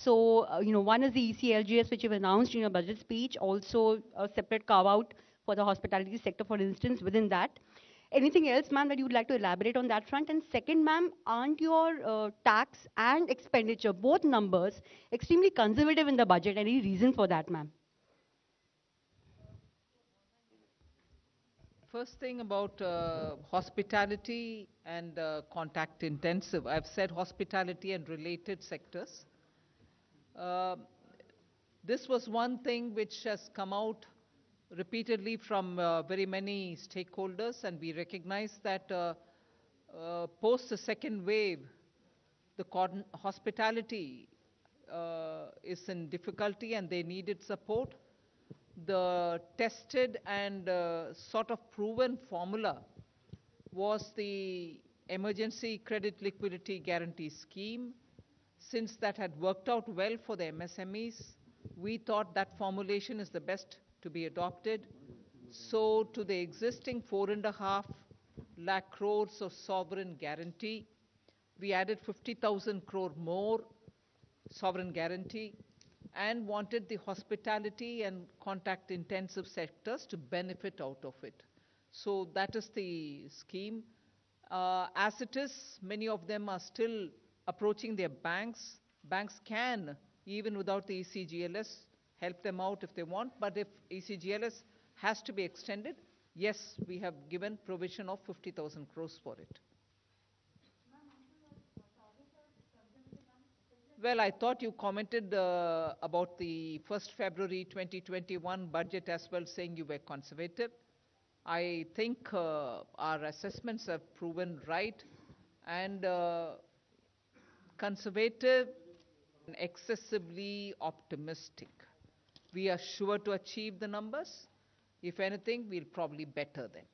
So, one is the ECLGS, which you've announced in your budget speech, also a separate carve out for the hospitality sector, for instance, within that. Anything else, ma'am, that you'd like to elaborate on that front? And second, ma'am, aren't your tax and expenditure, both numbers, extremely conservative in the budget? Any reason for that, ma'am? First thing about hospitality and contact intensive. I've said hospitality and related sectors. Uh, this was one thing which has come out repeatedly from very many stakeholders, and we recognize that post the second wave, the hospitality is in difficulty and they needed support. The tested and sort of proven formula was the emergency credit liquidity guarantee scheme. Since that had worked out well for the MSMEs, we thought that formulation is the best to be adopted. So to the existing 4.5 lakh crores of sovereign guarantee, we added 50,000 crore more sovereign guarantee and wanted the hospitality and contact intensive sectors to benefit out of it. So that is the scheme. As it is, many of them are still approaching their banks. Banks can, even without the ECGLS, help them out if they want, but if ECGLS has to be extended, yes, we have given provision of 50,000 crores for it. Well, I thought you commented about the 1st February 2021 budget as well, saying you were conservative. I think our assessments have proven right, and conservative and excessively optimistic. We are sure to achieve the numbers. If anything, we'll probably better them.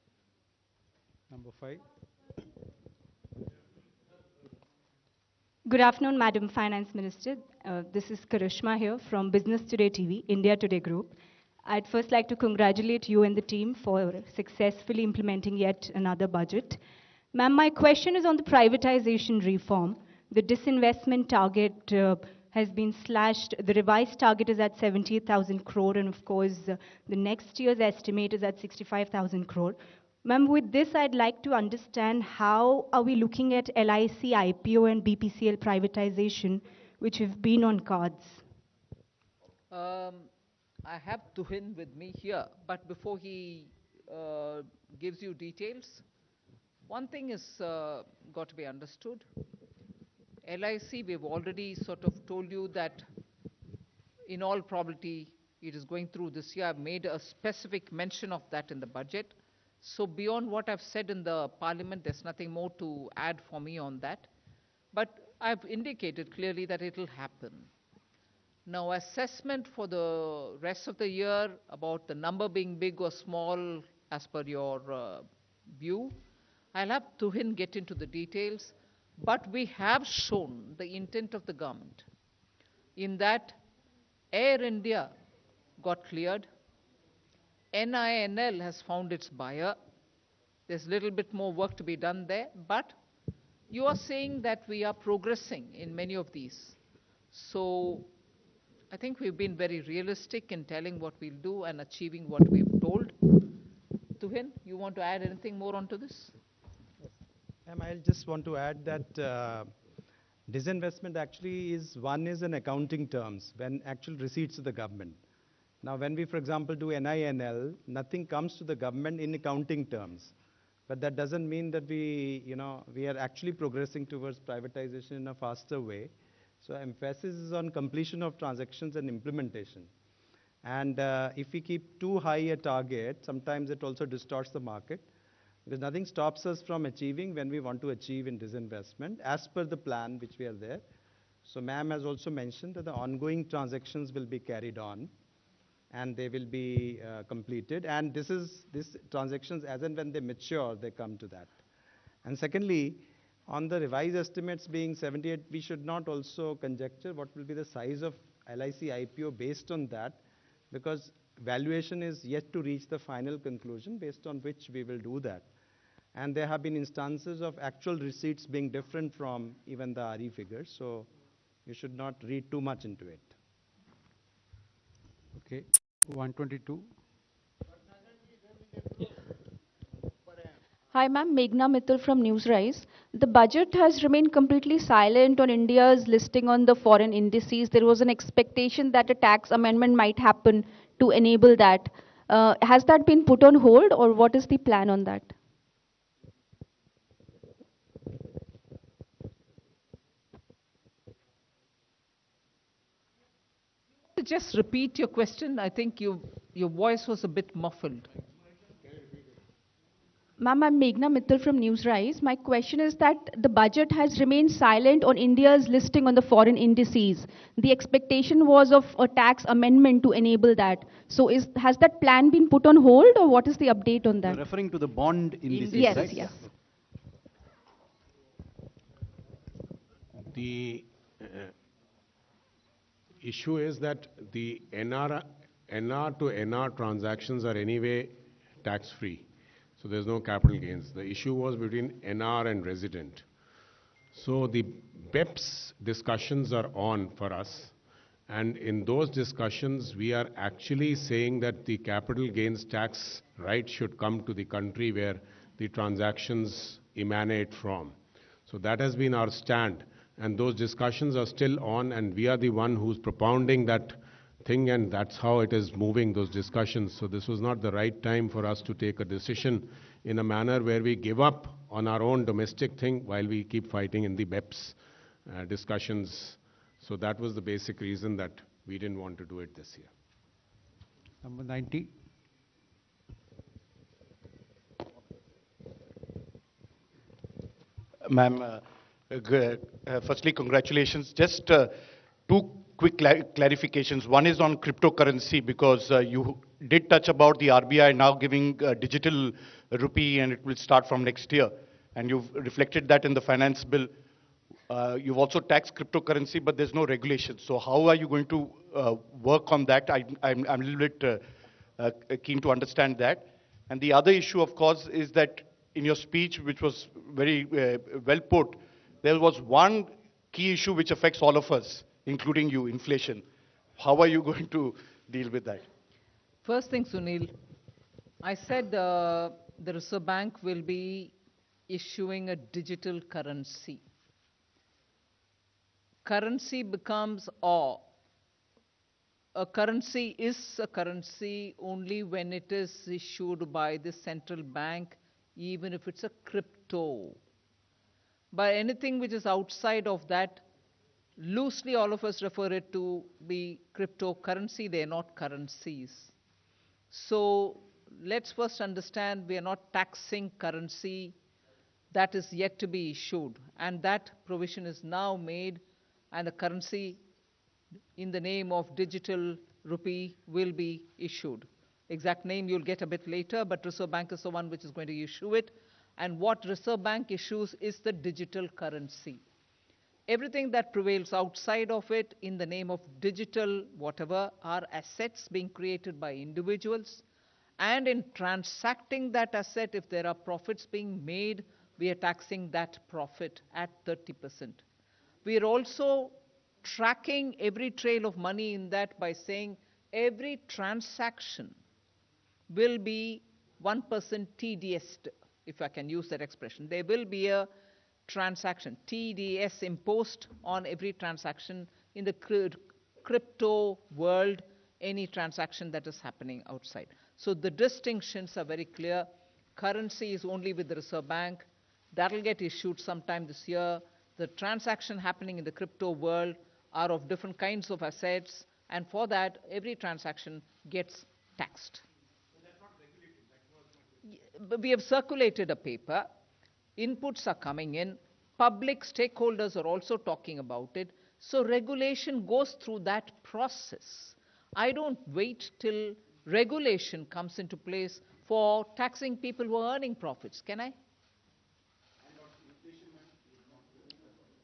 Number 5. Good afternoon, Madam Finance Minister. This is Karishma here from Business Today TV, India Today Group. I'd first like to congratulate you and the team for successfully implementing yet another budget. Ma'am, my question is on the privatization reform. The disinvestment target has been slashed. The revised target is at 78,000 crore, and of course, the next year's estimate is at 65,000 crore. Ma'am, with this, I'd like to understand how are we looking at LIC, IPO, and BPCL privatization, which have been on cards? I have Tuhin with me here, but before he gives you details, one thing is got to be understood. LIC, we've already sort of told you that in all probability it is going through this year. I've made a specific mention of that in the budget. So beyond what I've said in the parliament, there's nothing more to add for me on that. But I've indicated clearly that it will happen. Now, assessment for the rest of the year about the number being big or small as per your view, I'll have Tuhin get into the details. But we have shown the intent of the government in that Air India got cleared, NINL has found its buyer. There's a little bit more work to be done there, but you are saying that we are progressing in many of these. So I think we've been very realistic in telling what we'll do and achieving what we've told. Tuhin, you want to add anything more onto this? Ma'am, I just want to add that disinvestment actually is in accounting terms, when actual receipts to the government. Now, when we, for example, do NINL, nothing comes to the government in accounting terms. But that doesn't mean that we are actually progressing towards privatization in a faster way. So emphasis is on completion of transactions and implementation. And if we keep too high a target, sometimes it also distorts the market, because nothing stops us from achieving when we want to achieve in disinvestment as per the plan which we are there. So ma'am has also mentioned that the ongoing transactions will be carried on and they will be completed. And these transactions, as and when they mature, they come to that. And secondly, on the revised estimates being 78, we should not also conjecture what will be the size of LIC IPO based on that, because valuation is yet to reach the final conclusion based on which we will do that. And there have been instances of actual receipts being different from even the RE figures. So You should not read too much into it. Okay, 122. Hi, ma'am. Meghna Mittal from Newsrise. The budget has remained completely silent on India's listing on the foreign indices. There was an expectation that a tax amendment might happen to enable that. Has that been put on hold, or what is the plan on that? Just repeat your question. I think your voice was a bit muffled. Ma'am, I'm Meghna Mittal from Newsrise. My question is that the budget has remained silent on India's listing on the foreign indices. The expectation was of a tax amendment to enable that. So has that plan been put on hold, or what is the update on that? You're referring to the bond indices, Yes, right? yes. The issue is that the NR to NR transactions are anyway tax-free. So there's no capital gains. The issue was between NR and resident. So the BEPS discussions are on for us. And in those discussions, we are actually saying that the capital gains tax right should come to the country where the transactions emanate from. So that has been our stand. And those discussions are still on, and we are the one who's propounding that thing, and that's how it is moving, those discussions. So this was not the right time for us to take a decision in a manner where we give up on our own domestic thing while we keep fighting in the BEPS discussions. So that was the basic reason that we didn't want to do it this year. Number 90. Ma'am, firstly, congratulations. Just two quick clarifications. One is on cryptocurrency, because you did touch about the RBI now giving digital rupee, and it will start from next year. And you've reflected that in the finance bill. You've also taxed cryptocurrency, but there's no regulation. So how are you going to work on that? I'm a little bit keen to understand that. And the other issue, of course, is that in your speech, which was very well put, there was one key issue which affects all of us, including you, inflation. How are you going to deal with that? First thing, Sunil, I said the Reserve Bank will be issuing a digital currency. Currency becomes a currency is a currency only when it is issued by the central bank, even if it's a crypto. But anything which is outside of that, loosely all of us refer it to be cryptocurrency. They are not currencies. So let's first understand we are not taxing currency that is yet to be issued. And that provision is now made, and the currency in the name of digital rupee will be issued. Exact name you'll get a bit later, but Reserve Bank is the one which is going to issue it. And what Reserve Bank issues is the digital currency. Everything that prevails outside of it in the name of digital whatever are assets being created by individuals. And in transacting that asset, if there are profits being made, we are taxing that profit at 30%. We are also tracking every trail of money in that by saying every transaction will be 1% TDS, if I can use that expression. There will be a transaction, TDS imposed on every transaction in the crypto world, any transaction that is happening outside. So the distinctions are very clear. Currency is only with the Reserve Bank. That will get issued sometime this year. The transaction happening in the crypto world are of different kinds of assets, and for that, every transaction gets taxed. So that's not regulated. We have circulated a paper. Inputs are coming in. Public stakeholders are also talking about it. So regulation goes through that process. I don't wait till regulation comes into place for taxing people who are earning profits, can I?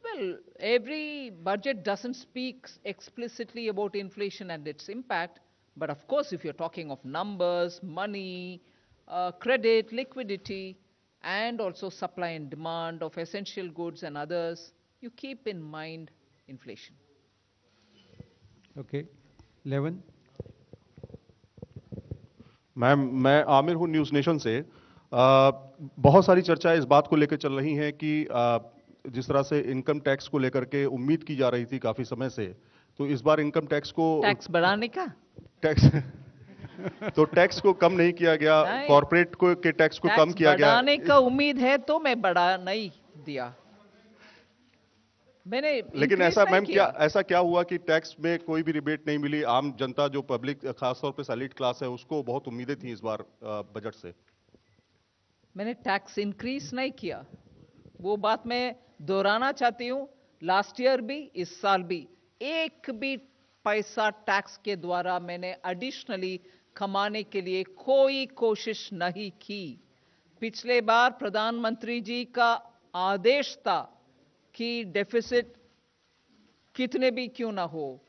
Well, every budget doesn't speak explicitly about inflation and its impact, but of course, if you're talking of numbers, money, credit, liquidity, and also supply and demand of essential goods and others, you keep in mind inflation. Okay. 11. Ma'am, मैं आमिर हूँ news nation से। बहुत सारी चर्चा इस बात को लेकर चल रही है कि जिस तरह से इनकम टैक्स को लेकर के उम्मीद की जा रही थी काफी समय से, तो इस बार इनकम टैक्स को टैक्स बढ़ाने का टैक्स तो टैक्स को कम नहीं किया गया, नहीं। कॉर्पोरेट को के टैक्स को कम किया गया। बढ़ाने का उम्मीद है तो मैं बढ़ा नहीं दिया, मैंने लेकिन increase ऐसा नहीं मैम किया। क्या ऐसा क्या हुआ कि टैक्स में कोई भी रिबेट नहीं मिली? आम जनता जो पब्लिक खासतौर पे सैलरीड क्लास है उसको बहुत उम्मीदें थी इस बार बजट से। मैंने टैक्स इंक्रीज नहीं किया, वो बात मैं दोहराना चाहती हूं। लास्ट ईयर भी, इस साल भी, एक भी पैसा टैक्स के द्वारा मैंने एडिशनली कमाने के लिए कोई कोशिश नहीं की। पिछले बार प्रधानमंत्री जी का आदेश था कि डेफिसिट कितने भी क्यों ना हो,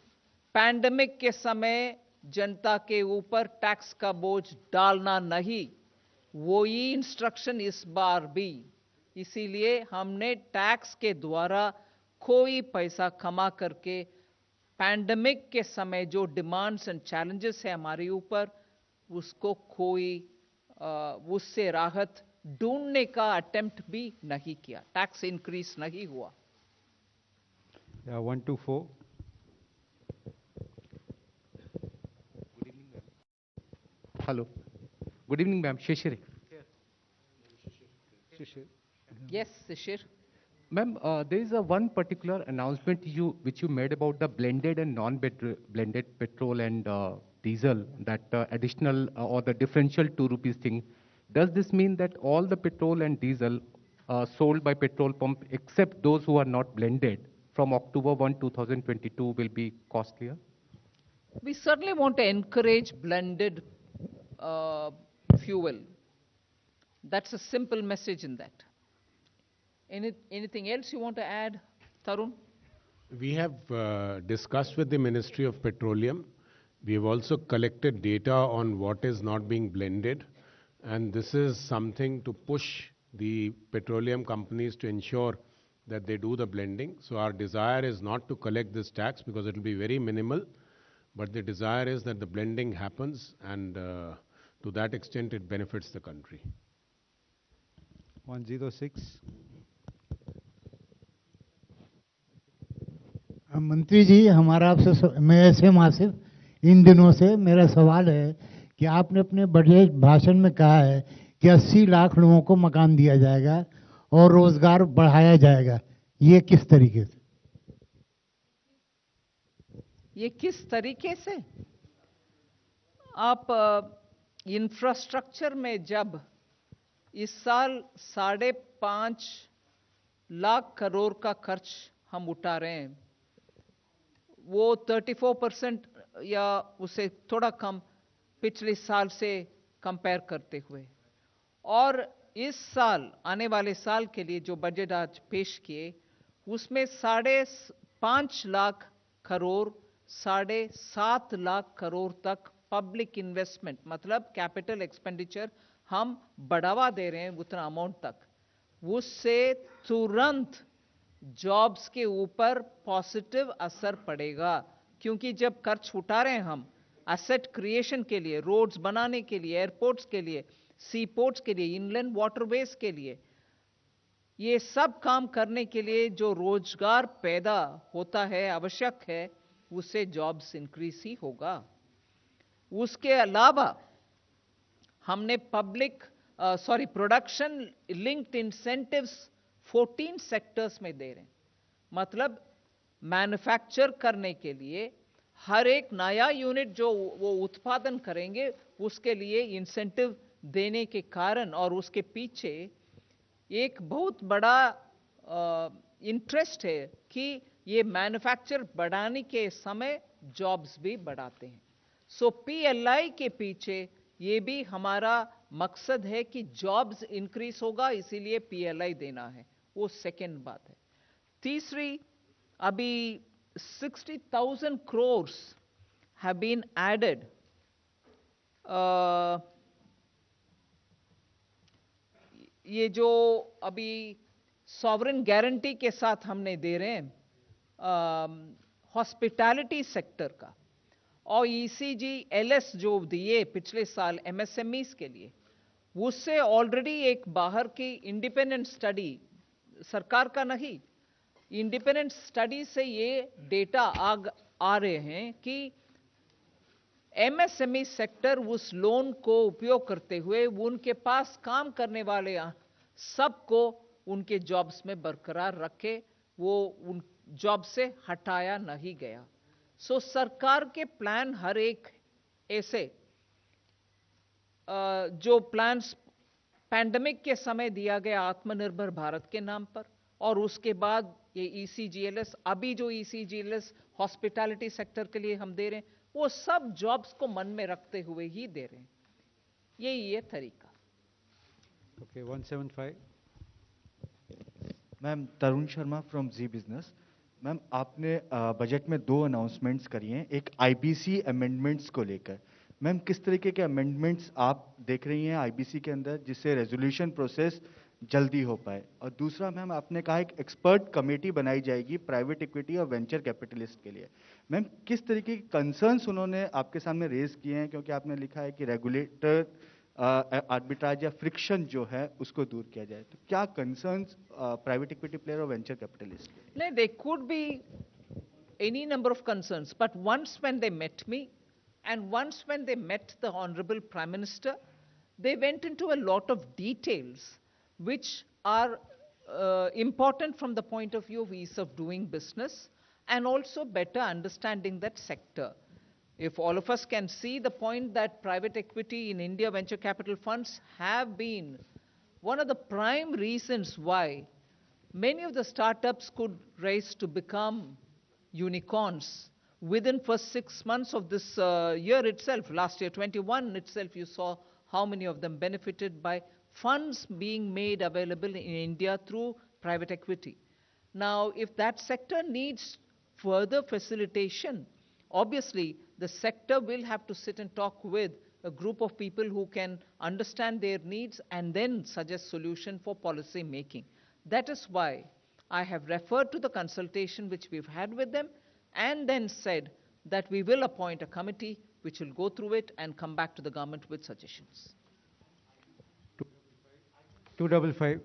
पैंडेमिक के समय जनता के ऊपर टैक्स का बोझ डालना नहीं, वो ही इंस्ट्रक्शन इस बार भी। इसीलिए हमने टैक्स के द्वारा कोई पैसा कमा करके पैंडेमिक के समय जो डिमांड्स एंड चैलेंजेस है हमारे ऊपर, उसको कोई उससे राहत ढूंढने का अटेम्प्ट भी नहीं किया। टैक्स इंक्रीज नहीं हुआ। 1 to 4. Hello. Good evening, ma'am. Shishir. Yes, Shishir. Ma'am, there is a one particular announcement which you made about the blended and non-blended petrol and diesel, that additional or the differential 2 rupees thing. Does this mean that all the petrol and diesel sold by petrol pump, except those who are not blended, from October 1, 2022 will be costlier? We certainly want to encourage blended fuel. That's a simple message in that. Anything else you want to add, Tarun? We have discussed with the Ministry of Petroleum. We have also collected data on what is not being blended, and this is something to push the petroleum companies to ensure that they do the blending. So our desire is not to collect this tax because it will be very minimal, but the desire is that the blending happens, and to that extent it benefits the country. 106. मंत्री जी, हमारा आपसे मैं ऐसे मासिफ इन दिनों से मेरा सवाल है कि आपने अपने बजट भाषण में कहा है कि 80 लाख लोगों को मकान दिया जाएगा और रोजगार बढ़ाया जाएगा। ये किस तरीके से? ये किस तरीके से? आप इंफ्रास्ट्रक्चर में जब इस साल 5.5 लाख करोड़ का खर्च हम उठा रहे हैं, वो 34% या उससे थोड़ा कम पिछले साल से कंपेयर करते हुए, और इस साल आने वाले साल के लिए जो बजट आज पेश किए उसमें 5.5 लाख करोड़ 7.5 लाख करोड़ तक पब्लिक इन्वेस्टमेंट, मतलब कैपिटल एक्सपेंडिचर हम बढ़ावा दे रहे हैं उतना अमाउंट तक। उससे तुरंत जॉब्स के ऊपर पॉजिटिव असर पड़ेगा, क्योंकि जब खर्च उठा रहे हैं हम एसेट क्रिएशन के लिए, रोड्स बनाने के लिए, एयरपोर्ट्स के लिए, सी पोर्ट्स के लिए, इनलैंड वाटरवेज के लिए, ये सब काम करने के लिए जो रोजगार पैदा होता है, आवश्यक है, उससे जॉब्स इंक्रीज ही होगा। उसके अलावा हमने प्रोडक्शन लिंक्ड इंसेंटिव्स 14 सेक्टर्स में दे रहे हैं। मतलब मैन्युफैक्चर करने के लिए हर एक नया यूनिट जो वो उत्पादन करेंगे उसके लिए इंसेंटिव देने के कारण, और उसके पीछे एक बहुत बड़ा इंटरेस्ट है कि ये मैन्युफैक्चर बढ़ाने के समय जॉब्स भी बढ़ाते हैं। सो पीएलआई के पीछे ये भी हमारा मकसद है कि जॉब्स इंक्रीज होगा, इसीलिए पीएलआई देना है। वो सेकेंड बात है। तीसरी, अभी 60,000 crores have been added ये जो अभी सॉवरेन गारंटी के साथ हमने दे रहे हैं हॉस्पिटैलिटी सेक्टर का और ईसीजी एलएस जो दिए पिछले साल एमएसएमईज के लिए, उससे ऑलरेडी एक बाहर की इंडिपेंडेंट स्टडी, सरकार का नहीं, इंडिपेंडेंट स्टडी से ये डेटा आ रहे हैं कि एमएसएमई सेक्टर उस लोन को उपयोग करते हुए उनके पास काम करने वाले सबको उनके जॉब्स में बरकरार रखे, वो उन जॉब से हटाया नहीं गया। सो सरकार के प्लान हर एक ऐसे जो प्लान्स पैंडेमिक के समय दिया गया आत्मनिर्भर भारत के नाम पर, और उसके बाद ये ईसीजीएलएस, अभी जो ईसीजीएलएस हॉस्पिटैलिटी सेक्टर के लिए हम दे रहे हैं, वो सब जॉब्स को मन में रखते हुए ही दे रहे हैं। ये तरीका। Okay, 175. Ma'am, Tarun Sharma from Zee Business. Ma'am, आपने बजट में 2 अनाउंसमेंट्स करी हैं, एक आईबीसी अमेंडमेंट्स को लेकर। मैम, किस तरीके के अमेंडमेंट्स आप देख रही हैं आईबीसी के अंदर जिससे रेजोल्यूशन प्रोसेस जल्दी हो पाए? और दूसरा मैम, आपने कहा एक एक्सपर्ट कमेटी बनाई जाएगी प्राइवेट इक्विटी और वेंचर कैपिटलिस्ट के लिए। मैम, किस तरीके के कंसर्न्स उन्होंने आपके सामने रेज किए हैं? क्योंकि आपने लिखा है कि रेगुलेटर आर्बिट्राज या फ्रिक्शन जो है उसको दूर किया जाए, तो क्या कंसर्न्स प्राइवेट इक्विटी प्लेयर और वेंचर कैपिटलिस्ट? नहीं, they could be any number of concerns, but once when they met me and once when they met the honorable prime minister, they went into a lot of details which are important from the point of view of ease of doing business and also better understanding that sector. If all of us can see the point that private equity in India, venture capital funds have been one of the prime reasons why many of the startups could rise to become unicorns within first 6 months of this year itself. Last year, 21 itself, you saw how many of them benefited by funds being made available in India through private equity. Now, if that sector needs further facilitation, obviously the sector will have to sit and talk with a group of people who can understand their needs and then suggest solution for policy making. That is why I have referred to the consultation which we've had with them, and then said that we will appoint a committee which will go through it and come back to the government with suggestions. 255.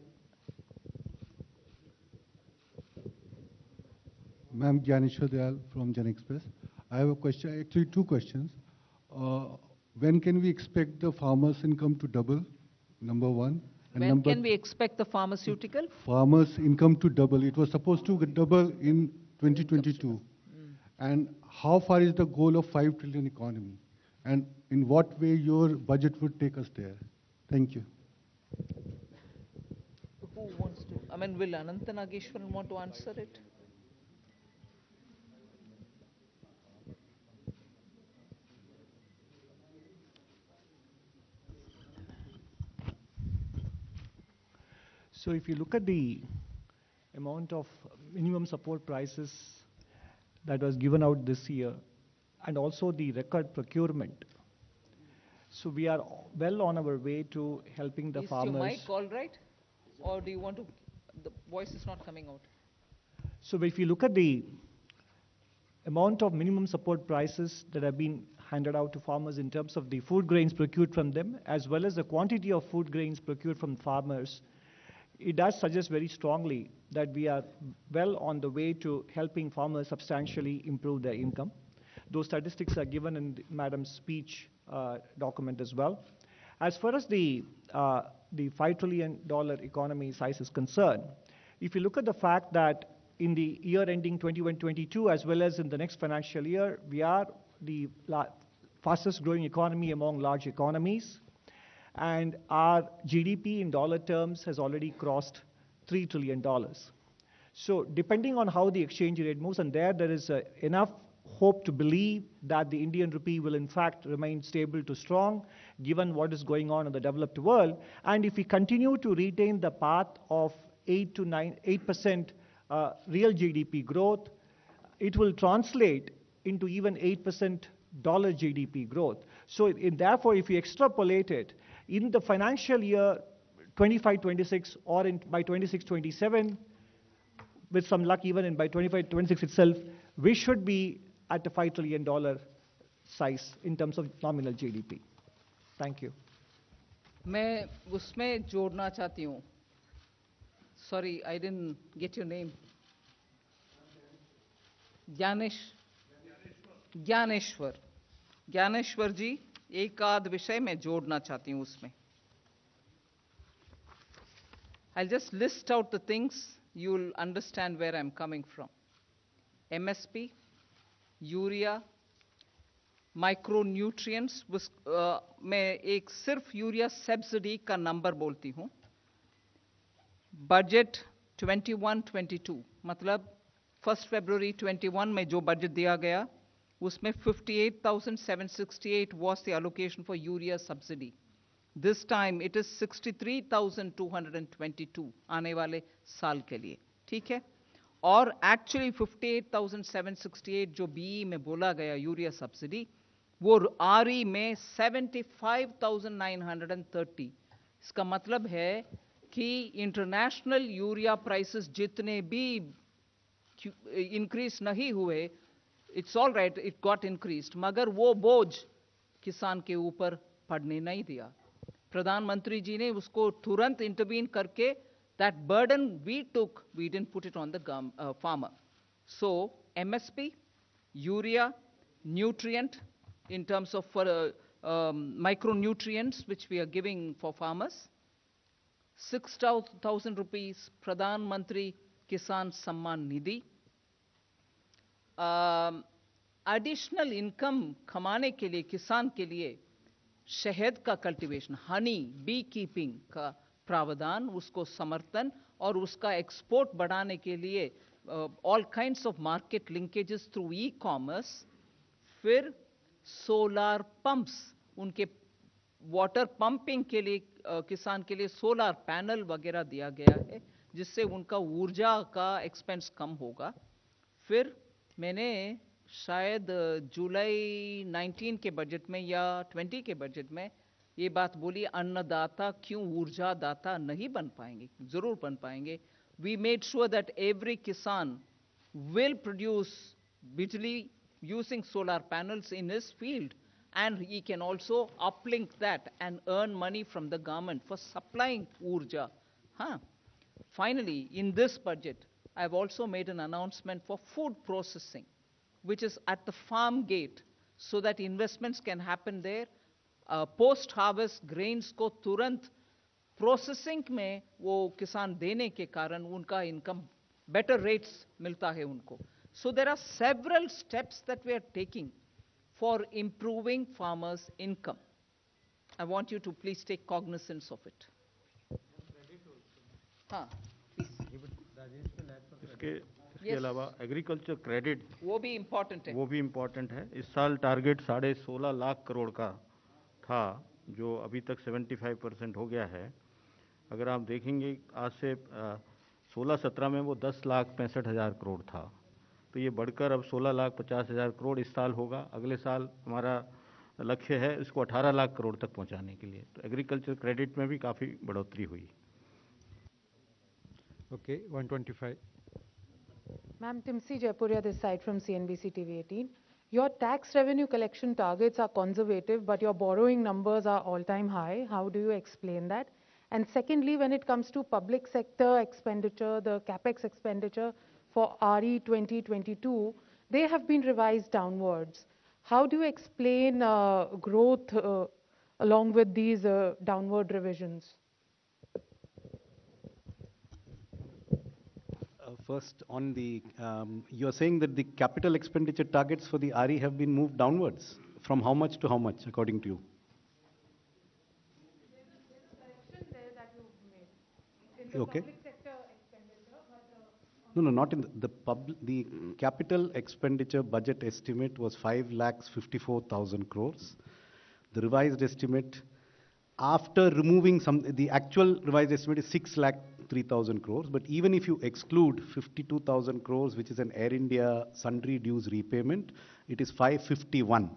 Ma'am, Gyaneshwar Dayal from Jan Express. I have a question, actually 2 questions. When can we expect the farmers' income to double? Number 1. And When can we expect the pharmaceutical? Farmers' income to double. It was supposed to double in 2022. And how far is the goal of 5 trillion economy? And in what way your budget would take us there? Thank you. Who wants to? I mean, will Ananta Nageshwaran want to answer it? So if you look at the amount of minimum support prices that was given out this year, and also the record procurement. So we are well on our way to helping the farmers. Is your mic all right? Or do you want to, the voice is not coming out. So if you look at the amount of minimum support prices that have been handed out to farmers in terms of the food grains procured from them, as well as the quantity of food grains procured from farmers, it does suggest very strongly that we are well on the way to helping farmers substantially improve their income. Those statistics are given in Madam's speech document as well. As far as the $5 trillion economy size is concerned, if you look at the fact that in the year ending 21-22, as well as in the next financial year, we are the fastest growing economy among large economies. And our GDP in dollar terms has already crossed $3 trillion. So depending on how the exchange rate moves, and there is enough hope to believe that the Indian rupee will in fact remain stable to strong, given what is going on in the developed world. And if we continue to retain the path of 8% real GDP growth, it will translate into even 8% dollar GDP growth. So therefore, if we extrapolate it, in the financial year 25-26 or by 26-27, with some luck even by 25-26 itself, we should be at a $5 trillion size in terms of nominal GDP. Thank you. मैं उसमें जोड़ना चाहती हूँ. Sorry, I didn't get your name. Dnyaneshwar जी, एक आध विषय मैं जोड़ना चाहती हूँ उसमें. I'll just list out the things, you'll understand where I'm coming from. MSP, Urea, micronutrients, मैं एक सिर्फ यूरिया सब्सिडी का नंबर बोलती हूँ. बजट 21-22, मतलब 1 फरवरी 21 में जो बजट दिया गया, उसमें 58,768 was the allocation for urea subsidy. This time it is 63,222 आने वाले साल के लिए. ठीक है? और actually 58,768 जो BE में बोला गया यूरिया सब्सिडी, वो RE में 75,930. इसका मतलब है कि इंटरनेशनल यूरिया प्राइसेस जितने भी इंक्रीज नहीं हुए, it's all right, it got increased, मगर वो बोझ किसान के ऊपर पड़ने नहीं दिया. प्रधानमंत्री जी ने उसको तुरंत इंटरवीन करके, that burden we took, we didn't put it on the farmer. So MSP, urea, nutrient in terms of micronutrients which we are giving for farmers, 6,000 rupees Pradhan Mantri Kisan Samman Nidhi. Additional income कमाने के लिए किसान के लिए शहद का cultivation, Honey, B keeping का प्रावधान, उसको समर्थन और उसका एक्सपोर्ट बढ़ाने के लिए all kinds of market linkages through e-commerce. फिर सोलार पंप्स, उनके वाटर पंपिंग के लिए किसान के लिए सोलार पैनल वगैरह दिया गया है, जिससे उनका ऊर्जा का एक्सपेंस कम होगा. फिर मैंने शायद जुलाई 19 के बजट में या 20 के बजट में ये बात बोली, अन्नदाता क्यों ऊर्जा दाता नहीं बन पाएंगे? जरूर बन पाएंगे. We made sure that every kisan will produce बिजली using solar panels in his field, and he can also uplink that and earn money from the government for supplying urja. Finally, in this budget, I've also made an announcement for food processing, which is at the farm gate, so that investments can happen there. Post-harvest grains को तुरंत processing में वो किसान देने के कारण उनका income better rates मिलता है उनको. So there are several steps that we are taking for improving farmers' income. I want you to please take cognizance of it. हाँ, इसके अलावा एग्रीकल्चर क्रेडिट वो भी इम्पोर्टेंट है. इस साल टारगेट 16.5 लाख करोड़ का था, जो अभी तक 75% हो गया है. अगर आप देखेंगे आज से 16-17 में वो 10,65,000 करोड़ था, तो ये बढ़कर अब 16,50,000 करोड़ इस साल होगा. अगले साल हमारा लक्ष्य है इसको 18 लाख करोड़ तक पहुंचाने के लिए. तो एग्रीकल्चर क्रेडिट में भी काफ़ी बढ़ोतरी हुई. Okay, 125. Ma'am, Timsi Jaipuria this side from CNBC TV 18. Your tax revenue collection targets are conservative, but your borrowing numbers are all-time high. How do you explain that? And secondly, when it comes to public sector expenditure, the capex expenditure for RE 2022, they have been revised downwards. How do you explain growth along with these downward revisions? First, on the, you're saying that the capital expenditure targets for the RE have been moved downwards. From how much to how much, according to you? Okay. No, not in the capital expenditure budget estimate was 5,54,000 crores. The revised estimate, after removing the actual revised estimate is 6,03,000 crores. But even if you exclude 52,000 crores, which is an Air India sundry dues repayment, it is 551.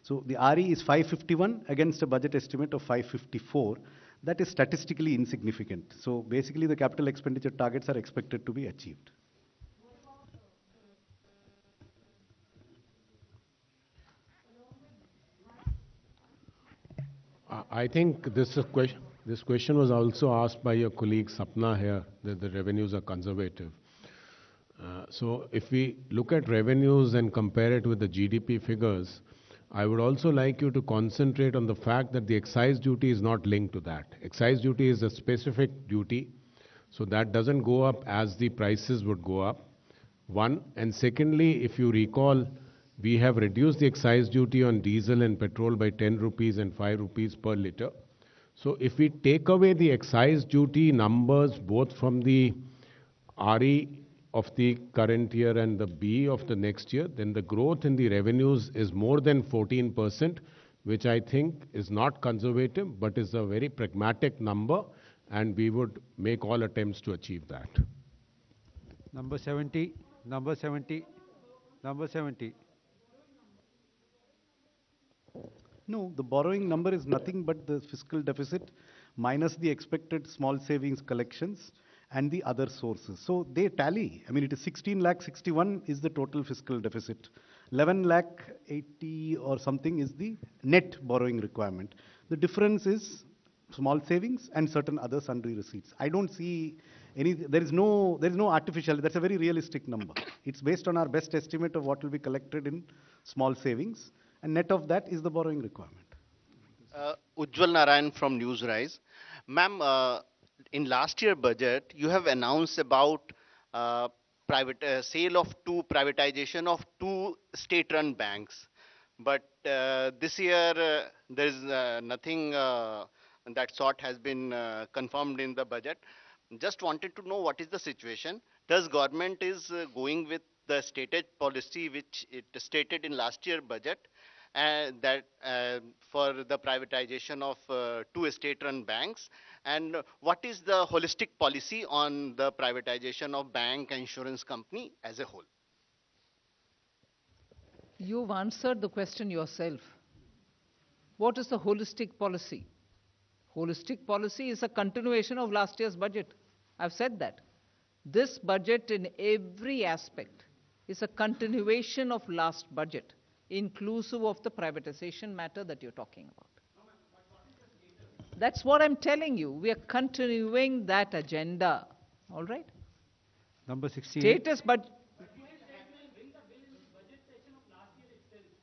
So the RE is 551 against a budget estimate of 554. That is statistically insignificant. So basically the capital expenditure targets are expected to be achieved. I think this question was also asked by your colleague Sapna here, that the revenues are conservative. So if we look at revenues and compare it with the GDP figures, I would also like you to concentrate on the fact that the excise duty is not linked to that. Excise duty is a specific duty, so that doesn't go up as the prices would go up. One, and secondly, if you recall, we have reduced the excise duty on diesel and petrol by 10 rupees and 5 rupees per litre. So if we take away the excise duty numbers both from the RE of the current year and the B of the next year, then the growth in the revenues is more than 14%, which I think is not conservative, but is a very pragmatic number, and we would make all attempts to achieve that. Number 70, number 70, number 70. No, the borrowing number is nothing but the fiscal deficit minus the expected small savings collections and the other sources. So they tally. I mean, it is 16 lakh 61 is the total fiscal deficit. 11 lakh 80 or something is the net borrowing requirement. The difference is small savings and certain other sundry receipts. I don't see any, there is no artificial, that's a very realistic number. It's based on our best estimate of what will be collected in small savings, and net of that is the borrowing requirement. Ujjwal Narayan from Newsrise. Ma'am, in last year budget, you have announced about privatization of two state-run banks. But this year, there is nothing that sort has been confirmed in the budget. Just wanted to know what is the situation. Does government is going with the stated policy which it stated in last year budget, and that for the privatization of two state-run banks, and what is the holistic policy on the privatization of bank and insurance company as a whole? You've answered the question yourself. What is the holistic policy? Holistic policy is a continuation of last year's budget. I've said that. This budget in every aspect is a continuation of last budget, inclusive of the privatization matter that you're talking about. That's what I'm telling you. We are continuing that agenda. All right? Number 68. Status budget.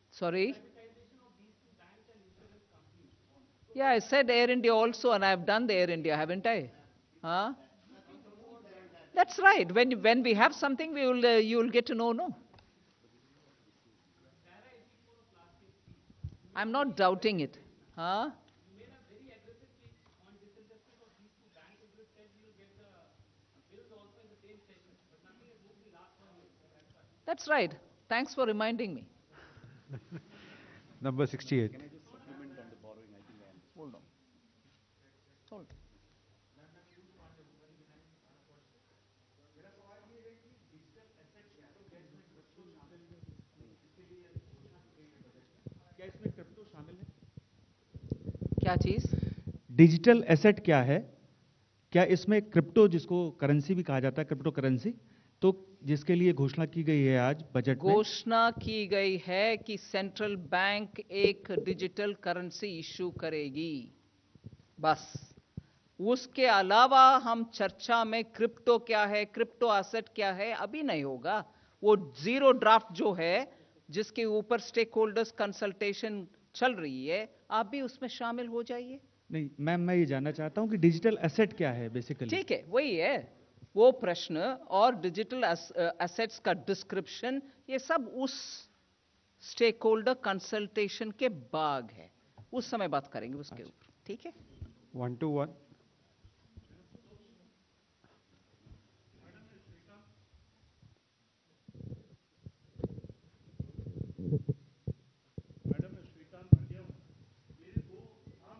Sorry? Yeah, I said Air India also, and I've done the Air India, haven't I? Huh? That's right. When we have something, you'll get to know, no? I'm not doubting it. Huh? That's right. Thanks for reminding me. Number 68. Can I just supplement on the borrowing? I think I am. Hold on. Hold on. क्या चीज? Digital asset क्या है? क्या इसमें crypto, जिसको currency भी कहा जाता है, क्रिप्टो करेंसी, तो जिसके लिए घोषणा की गई है आज बजट में? घोषणा की गई है कि सेंट्रल बैंक एक डिजिटल करेंसी इशू करेगी, बस। उसके अलावा हम चर्चा में क्रिप्टो क्या है, क्रिप्टो एसेट क्या है, अभी नहीं होगा। वो जीरो ड्राफ्ट जो है, जिसके ऊपर स्टेक होल्डर्स कंसल्टेशन चल रही है, आप भी उसमें शामिल हो जाइए। नहीं मैम, मैं ये जानना चाहता हूं कि डिजिटल एसेट क्या है बेसिकली। ठीक है, वही है वो प्रश्न, और डिजिटल एसेट्स का डिस्क्रिप्शन, ये सब उस स्टेक होल्डर कंसल्टेशन के बाद है, उस समय बात करेंगे उसके ऊपर। ठीक है, 1 to 1.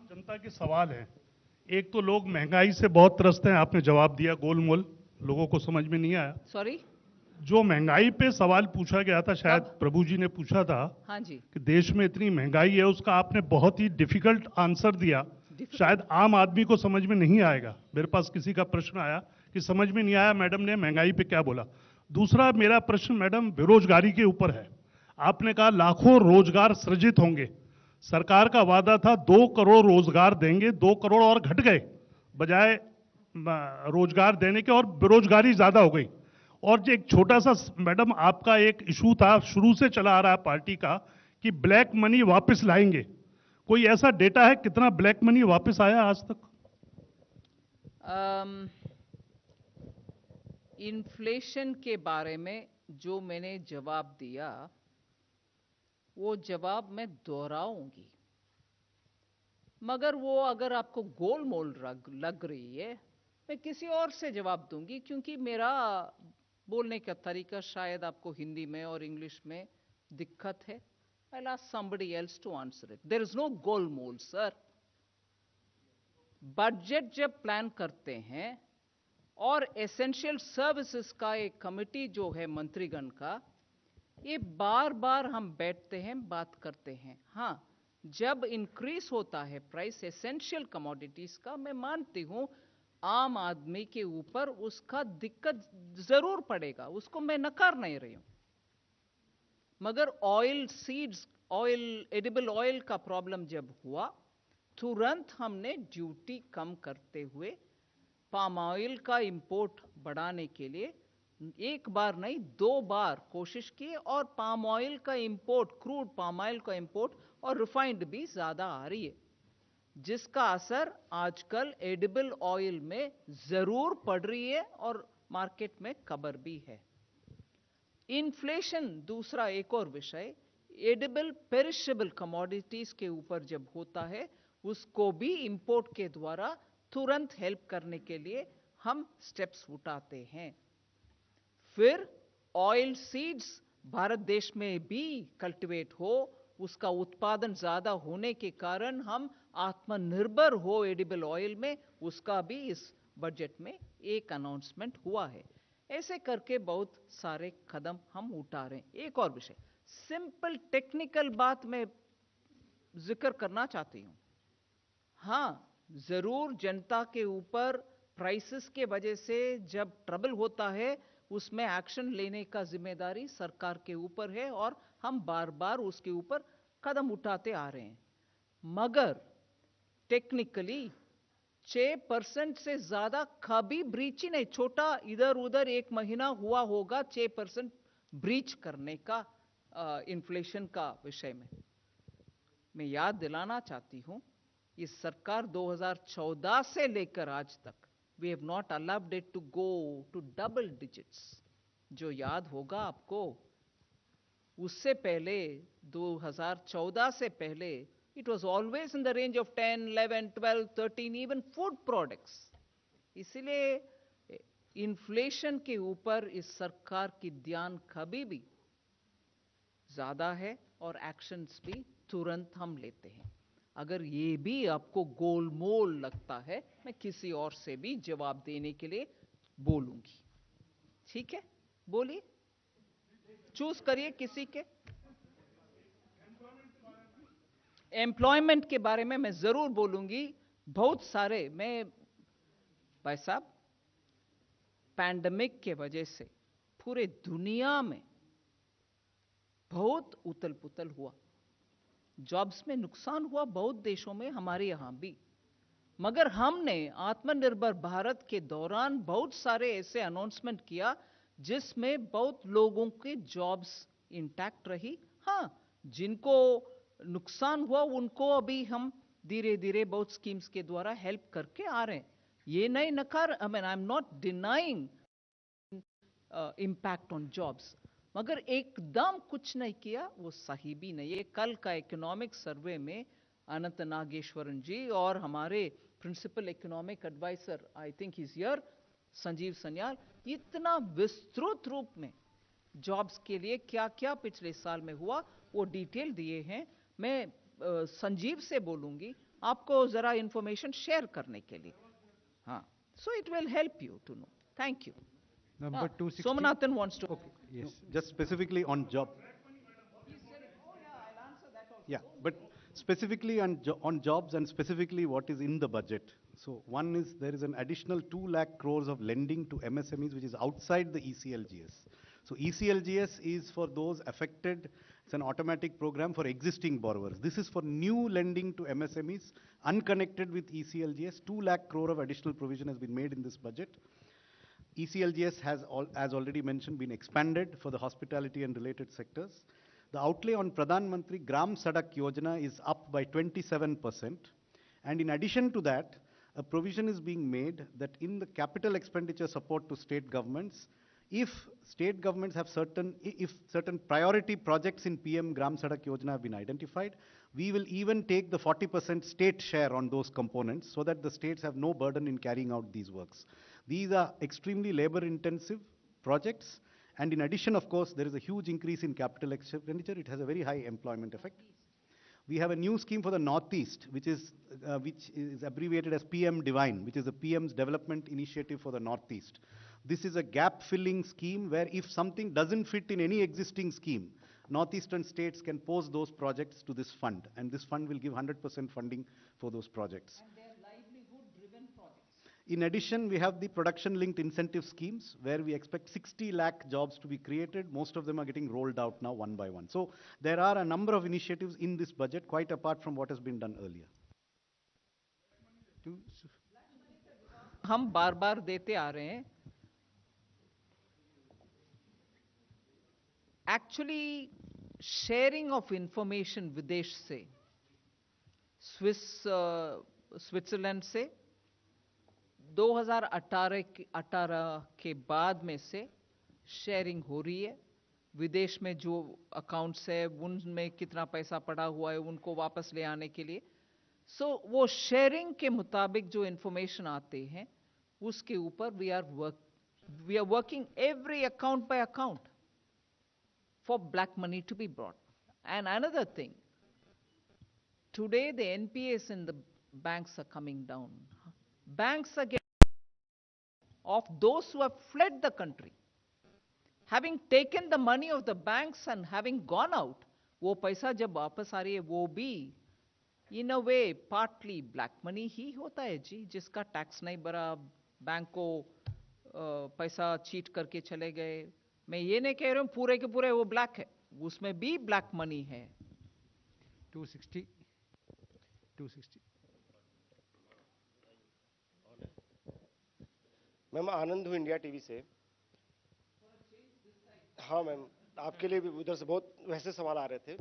जनता के सवाल हैं। एक तो लोग महंगाई से बहुत त्रस्त हैं, आपने जवाब दिया गोलमोल, लोगों को समझ में नहीं आया। सॉरी, जो महंगाई पे सवाल पूछा गया था, शायद प्रभु जी ने पूछा था, हाँ जी, कि देश में इतनी महंगाई है, उसका आपने बहुत ही डिफिकल्ट आंसर दिया। शायद आम आदमी को समझ में नहीं आएगा। मेरे पास किसी का प्रश्न आया कि समझ में नहीं आया मैडम ने महंगाई पे क्या बोला। दूसरा मेरा प्रश्न मैडम बेरोजगारी के ऊपर है। आपने कहा लाखों रोजगार सृजित होंगे, सरकार का वादा था 2 करोड़ रोजगार देंगे, 2 करोड़ और घट गए बजाय रोजगार देने के, और बेरोजगारी ज्यादा हो गई। और जो एक छोटा सा मैडम आपका एक इशू था शुरू से चला आ रहा है पार्टी का कि ब्लैक मनी वापस लाएंगे, कोई ऐसा डेटा है कितना ब्लैक मनी वापस आया आज तक? इन्फ्लेशन के बारे में जो मैंने जवाब दिया वो जवाब मैं दोहराऊंगी, मगर वो अगर आपको गोलमोल लग रही है मैं किसी और से जवाब दूंगी, क्योंकि मेरा बोलने का तरीका शायद आपको हिंदी में और इंग्लिश में दिक्कत है। I'll ask somebody else to answer it. There is no गोलमोल सर। बजट जब प्लान करते हैं और एसेंशियल सर्विसेज का एक कमिटी जो है मंत्रीगण का, ये बार बार हम बैठते हैं, बात करते हैं। हाँ, जब इंक्रीज होता है प्राइस एसेंशियल कमोडिटीज का, मैं मानती हूं आम आदमी के ऊपर उसका दिक्कत जरूर पड़ेगा, उसको मैं नकार नहीं रही हूं। मगर oil seeds, oil, edible oil का प्रॉब्लम जब हुआ, तुरंत हमने ड्यूटी कम करते हुए पाम ऑयल का इंपोर्ट बढ़ाने के लिए एक बार नहीं 2 बार कोशिश की, और पाम ऑयल का इंपोर्ट, क्रूड पाम ऑयल का इंपोर्ट और रिफाइंड भी ज्यादा आ रही है, जिसका असर आजकल एडिबल ऑयल में जरूर पड़ रही है और मार्केट में खबर भी है। इन्फ्लेशन दूसरा एक और विषय, एडिबल पेरिशेबल कमोडिटीज के ऊपर जब होता है, उसको भी इंपोर्ट के द्वारा तुरंत हेल्प करने के लिए हम स्टेप्स उठाते हैं। फिर ऑयल सीड्स भारत देश में भी कल्टीवेट हो, उसका उत्पादन ज्यादा होने के कारण हम आत्मनिर्भर हो एडिबल ऑयल में, उसका भी इस बजट में एक अनाउंसमेंट हुआ है। ऐसे करके बहुत सारे कदम हम उठा रहे हैं। एक और विषय, सिंपल टेक्निकल बात मैं जिक्र करना चाहती हूं। हाँ, जरूर जनता के ऊपर प्राइसेस के वजह से जब ट्रबल होता है, उसमें एक्शन लेने का जिम्मेदारी सरकार के ऊपर है और हम बार बार उसके ऊपर कदम उठाते आ रहे हैं। मगर टेक्निकली 6% से ज्यादा कभी ब्रीच ही नहीं, छोटा इधर उधर एक महीना हुआ होगा 6% ब्रीच करने का इन्फ्लेशन का विषय में। मैं याद दिलाना चाहती हूं, इस सरकार 2014 से लेकर आज तक we have not allowed it to go to double digits। जो याद होगा आपको, उससे पहले 2014 से पहले it was always in the range of 10, 11, 12, 13, even food products। इसलिए इन्फ्लेशन के ऊपर इस सरकार की ध्यान कभी भी ज्यादा है और एक्शंस भी तुरंत हम लेते हैं। अगर ये भी आपको गोलमोल लगता है, मैं किसी और से भी जवाब देने के लिए बोलूंगी। ठीक है, बोलिए, चूज करिए किसी के। एम्प्लॉयमेंट के बारे में मैं जरूर बोलूंगी। बहुत सारे, मैं भाई साहब, पैंडेमिक के वजह से पूरे दुनिया में बहुत उथल पुथल हुआ, जॉब्स में नुकसान हुआ बहुत देशों में, हमारे यहां भी। मगर हमने आत्मनिर्भर भारत के दौरान बहुत सारे ऐसे अनाउंसमेंट किया जिसमें बहुत लोगों के जॉब्स इंटैक्ट रही। हाँ, जिनको नुकसान हुआ उनको अभी हम धीरे धीरे बहुत स्कीम्स के द्वारा हेल्प करके आ रहे हैं। ये नहीं नकार, I mean I am not denying impact on jobs, मगर एकदम कुछ नहीं किया वो सही भी नहीं है। कल का इकोनॉमिक सर्वे में अनंत नागेश्वरन जी और हमारे principal economic adviser, I think his here, Sanjeev Sanyal, इतना विस्तृत रूप में जॉब्स के लिए क्या क्या पिछले साल में हुआ वो डिटेल दिए हैं। मैं संजीव से बोलूंगी आपको जरा इंफॉर्मेशन शेयर करने के लिए। हाँ, so it will help you to know. Thank you. Number 260. Somanathan wants to. Okay. Yes. Just specifically on job. Yeah, but specifically on jobs and specifically what is in the budget. So one is there is an additional 2 lakh crores of lending to MSMEs which is outside the ECLGS. So ECLGS is for those affected It's an automatic program for existing borrowers. This is for new lending to MSMEs, unconnected with ECLGS. 2 lakh crore of additional provision has been made in this budget. ECLGS has, as already mentioned, been expanded for the hospitality and related sectors. The outlay on Pradhan Mantri Gram Sadak Yojana is up by 27%. And in addition to that, a provision is being made that in the capital expenditure support to state governments, if state governments have certain priority projects in PM Gram Sadak Yojana have been identified, we will even take the 40% state share on those components so that the states have no burden in carrying out these works. These are extremely labor-intensive projects, and in addition, of course, there is a huge increase in capital expenditure. It has a very high employment effect. We have a new scheme for the Northeast, which is abbreviated as PM Divine, which is the PM's development initiative for the Northeast. This is a gap-filling scheme where if something doesn't fit in any existing scheme, Northeastern states can pose those projects to this fund, and this fund will give 100% funding for those projects. And they're livelihood-driven projects. In addition, we have the production-linked incentive schemes, where we expect 60 lakh jobs to be created. Most of them are getting rolled out now one by one. So there are a number of initiatives in this budget, quite apart from what has been done earlier. हम बार-बार देते आ रहे हैं. Actually, sharing of information विदेश से, Switzerland से 2018 के बाद में से शेयरिंग हो रही है. विदेश में जो अकाउंट्स है उनमें कितना पैसा पड़ा हुआ है उनको वापस ले आने के लिए. सो वो शेयरिंग के मुताबिक जो इंफॉर्मेशन आते हैं उसके ऊपर we are working every account by account for black money to be brought. And another thing, today the NPAs in the banks are coming down. Banks are getting of those who have fled the country. Having taken the money of the banks and having gone out, वो पैसा जब वापस आ रही है वो भी in a way partly black money ही होता है जी, जिसका टैक्स नहीं भरा, बैंक को पैसा चीट करके चले गए. मैं ये नहीं कह रहा हूँ पूरे के पूरे वो ब्लैक है, उसमें भी ब्लैक मनी है. 260. मैम आनंद हूँ इंडिया टीवी से. हाँ मैम, आपके लिए भी उधर से बहुत वैसे सवाल आ रहे थे.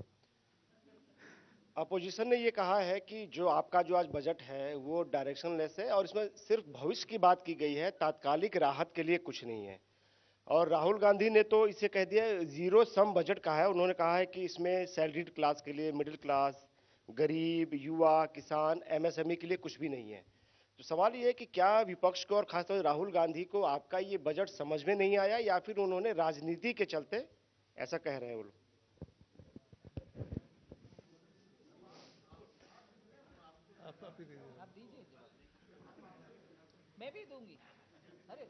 अपोजिशन ने ये कहा है कि जो आपका जो आज बजट है वो डायरेक्शनलेस है और इसमें सिर्फ भविष्य की बात की गई है, तात्कालिक राहत के लिए कुछ नहीं है. और राहुल गांधी ने तो इसे कह दिया जीरो सम बजट का है. उन्होंने कहा है कि इसमें सैलरीड क्लास के लिए, मिडिल क्लास, गरीब, युवा, किसान, एमएसएमई के लिए कुछ भी नहीं है. तो सवाल ये है कि क्या विपक्ष को और खासतौर से राहुल गांधी को आपका ये बजट समझ में नहीं आया या फिर उन्होंने राजनीति के चलते ऐसा कह रहे हैं वो लोग? मैं भी दूंगी. अरे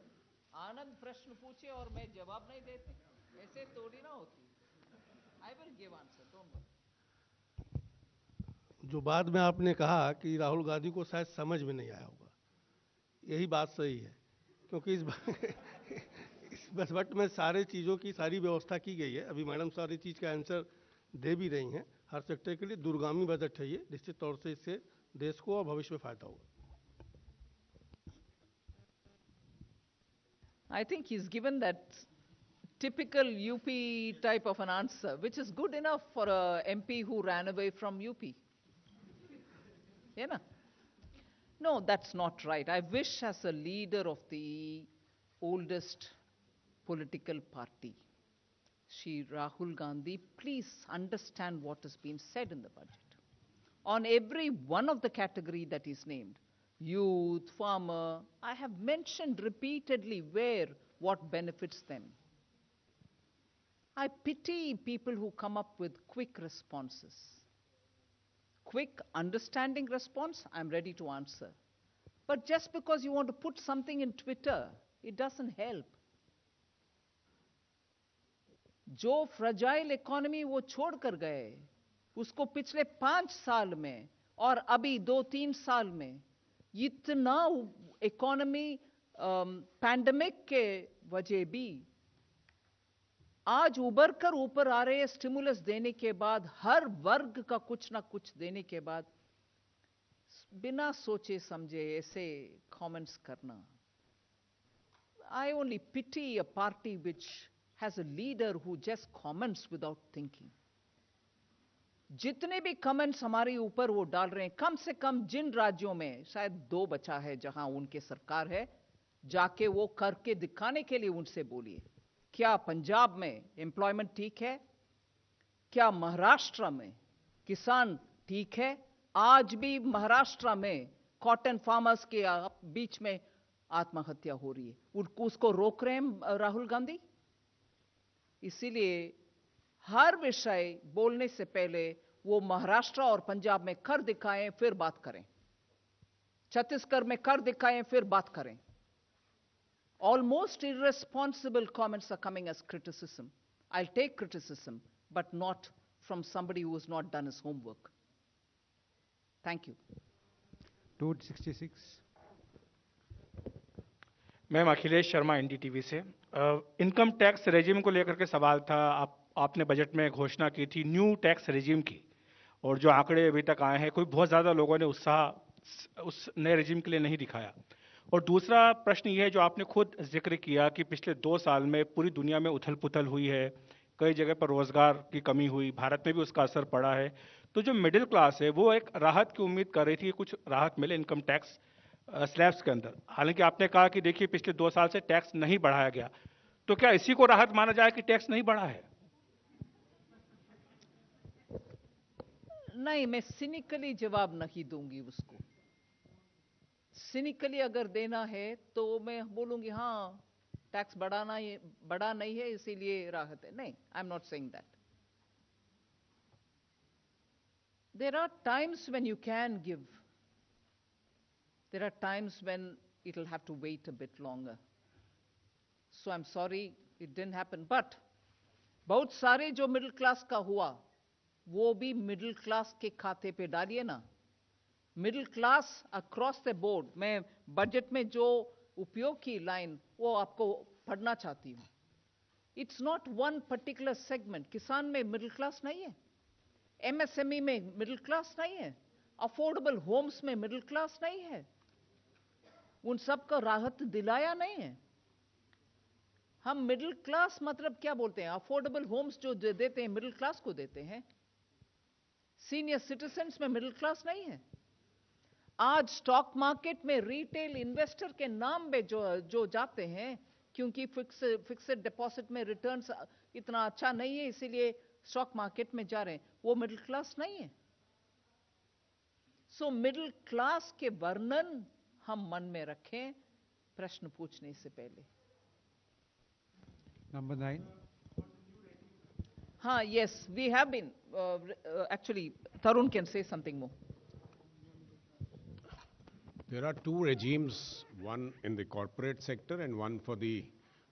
आनंद प्रश्न पूछे और मैं जवाब नहीं देती, ऐसे थोड़ी ना होती. I will give answer, don't worry. जो बाद में आपने कहा कि राहुल गांधी को शायद समझ में नहीं आया होगा, यही बात सही है, क्योंकि इस बजट में सारे चीज़ों की सारी व्यवस्था की गई है. अभी मैडम सारी चीज़ का आंसर दे भी रही हैं. हर सेक्टर के लिए दूरगामी बजट है ये. निश्चित तौर से इससे देश को और भविष्य में फायदा होगा. I think he's given that typical UP type of an answer, which is good enough for a MP who ran away from UP. Yeah, na? No, that's not right. I wish as a leader of the oldest political party, Shri Rahul Gandhi, please understand what has been said in the budget. On every one of the category that is named, youth, farmer, I have mentioned repeatedly what benefits them. I pity people who come up with quick responses. Quick, understanding response, I'm ready to answer. But just because you want to put something in Twitter, it doesn't help. जो fragile economy वो छोड़ कर गए, उसको पिछले 5 साल में और अभी 2-3 साल में इतना इकोनॉमी पैंडेमिक के वजह भी आज उबर कर ऊपर आ रहे स्टिमुलस देने के बाद, हर वर्ग का कुछ ना कुछ देने के बाद, बिना सोचे समझे ऐसे कमेंट्स करना, I only pity a party which has a leader who just comments without thinking. जितने भी कमेंट्स हमारे ऊपर वो डाल रहे हैं, कम से कम जिन राज्यों में शायद 2 बचा है जहां उनके सरकार है, जाके वो करके दिखाने के लिए उनसे बोलिए। क्या पंजाब में एम्प्लॉयमेंट ठीक है? क्या महाराष्ट्र में किसान ठीक है? आज भी महाराष्ट्र में कॉटन फार्मर्स के बीच में आत्महत्या हो रही है, उसको रोक रहे हैं राहुल गांधी। इसीलिए हर विषय बोलने से पहले वो महाराष्ट्र और पंजाब में कर दिखाएं, फिर बात करें। छत्तीसगढ़ में कर दिखाएं, फिर बात करें। Almost irresponsible comments are coming as criticism. I'll take criticism, but not from somebody who has not done his homework. Thank you. 266. Ma'am Akhilesh Sharma NDTV से। इनकम टैक्स रेजिम को लेकर के सवाल था। आपने बजट में घोषणा की थी न्यू टैक्स रेजिम की, और जो आंकड़े अभी तक आए हैं, कोई बहुत ज़्यादा लोगों ने उत्साह उस नए रेजिम के लिए नहीं दिखाया। और दूसरा प्रश्न ये है, जो आपने खुद जिक्र किया कि पिछले 2 साल में पूरी दुनिया में उथल पुथल हुई है, कई जगह पर रोजगार की कमी हुई, भारत में भी उसका असर पड़ा है, तो जो मिडिल क्लास है वो एक राहत की उम्मीद कर रही थी कि कुछ राहत मिले इनकम टैक्स स्लैब्स के अंदर। हालांकि आपने कहा कि देखिए पिछले 2 साल से टैक्स नहीं बढ़ाया गया, तो क्या इसी को राहत माना जाए कि टैक्स नहीं बढ़ा है? नहीं, मैं सिनिकली जवाब नहीं दूंगी उसको। सिनिकली अगर देना है तो मैं बोलूंगी हाँ टैक्स बढ़ा नहीं है इसीलिए राहत है। नहीं, I am not saying that. There are times when you can give, there are times when it'll have to wait a bit longer. So I'm sorry it didn't happen, but बहुत सारे जो मिडिल क्लास का हुआ वो भी middle class के खाते पे डालिए ना। Middle class across the board. मैं बजट में जो उपयोग की लाइन वो आपको पढ़ना चाहती हूँ। It's not one particular segment. किसान में मिडिल क्लास नहीं है, एमएसएमई में मिडिल क्लास नहीं है, अफोर्डेबल होम्स में मिडिल क्लास नहीं है, उन सब का राहत दिलाया नहीं है। हम मिडिल क्लास मतलब क्या बोलते हैं? अफोर्डेबल होम्स जो देते हैं मिडिल क्लास को देते हैं। सीनियर सिटीजन्स में मिडिल क्लास नहीं है। आज स्टॉक मार्केट में रिटेल इन्वेस्टर के नाम पे जो जाते हैं, क्योंकि फिक्स्ड डिपॉजिट में रिटर्न्स इतना अच्छा नहीं है इसीलिए स्टॉक मार्केट में जा रहे हैं, वो मिडिल क्लास नहीं है। सो मिडिल क्लास के वर्णन हम मन में रखें प्रश्न पूछने से पहले। Number 9. हाँ, yes, we have been actually Tarun can say something more. There are 2 regimes, one in the corporate sector and one for the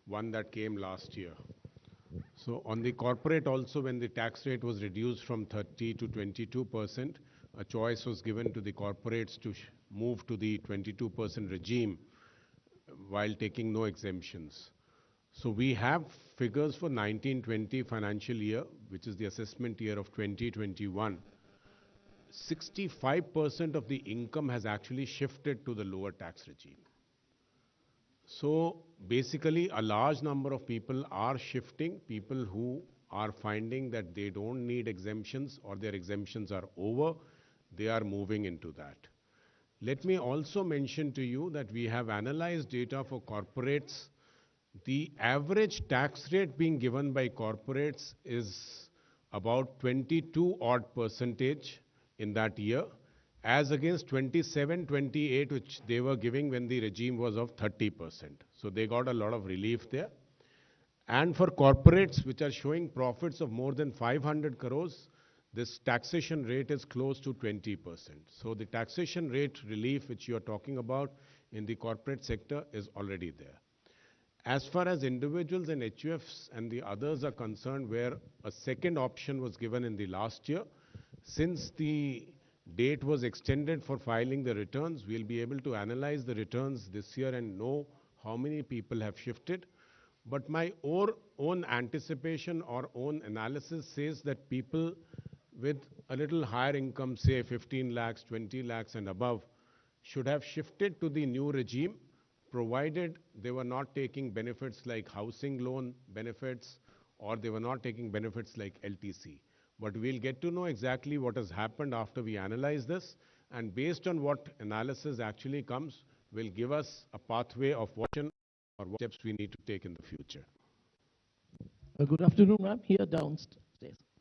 one that came last year. So on the corporate also, when the tax rate was reduced from 30 to 22%, a choice was given to the corporates to move to the 22% regime while taking no exemptions. So we have figures for 1920 financial year, which is the assessment year of 2021. 65% of the income has actually shifted to the lower tax regime. So basically a large number of people are shifting, people who are finding that they don't need exemptions or their exemptions are over, they are moving into that. Let me also mention to you that we have analyzed data for corporates. The average tax rate being given by corporates is about 22 odd percentage in that year, as against 27, 28, which they were giving when the regime was of 30%. So they got a lot of relief there. And for corporates which are showing profits of more than 500 crores, this taxation rate is close to 20%. So the taxation rate relief which you are talking about in the corporate sector is already there. As far as individuals and HUFs and the others are concerned, where a second option was given in the last year, since the date was extended for filing the returns, we'll be able to analyze the returns this year and know how many people have shifted. But my own anticipation or own analysis says that people with a little higher income, say 15 lakhs, 20 lakhs and above, should have shifted to the new regime, provided they were not taking benefits like housing loan benefits, or they were not taking benefits like LTC. But we'll get to know exactly what has happened after we analyze this, and based on what analysis actually comes, will give us a pathway of what steps we need to take in the future. Good afternoon, ma'am. Here downstairs.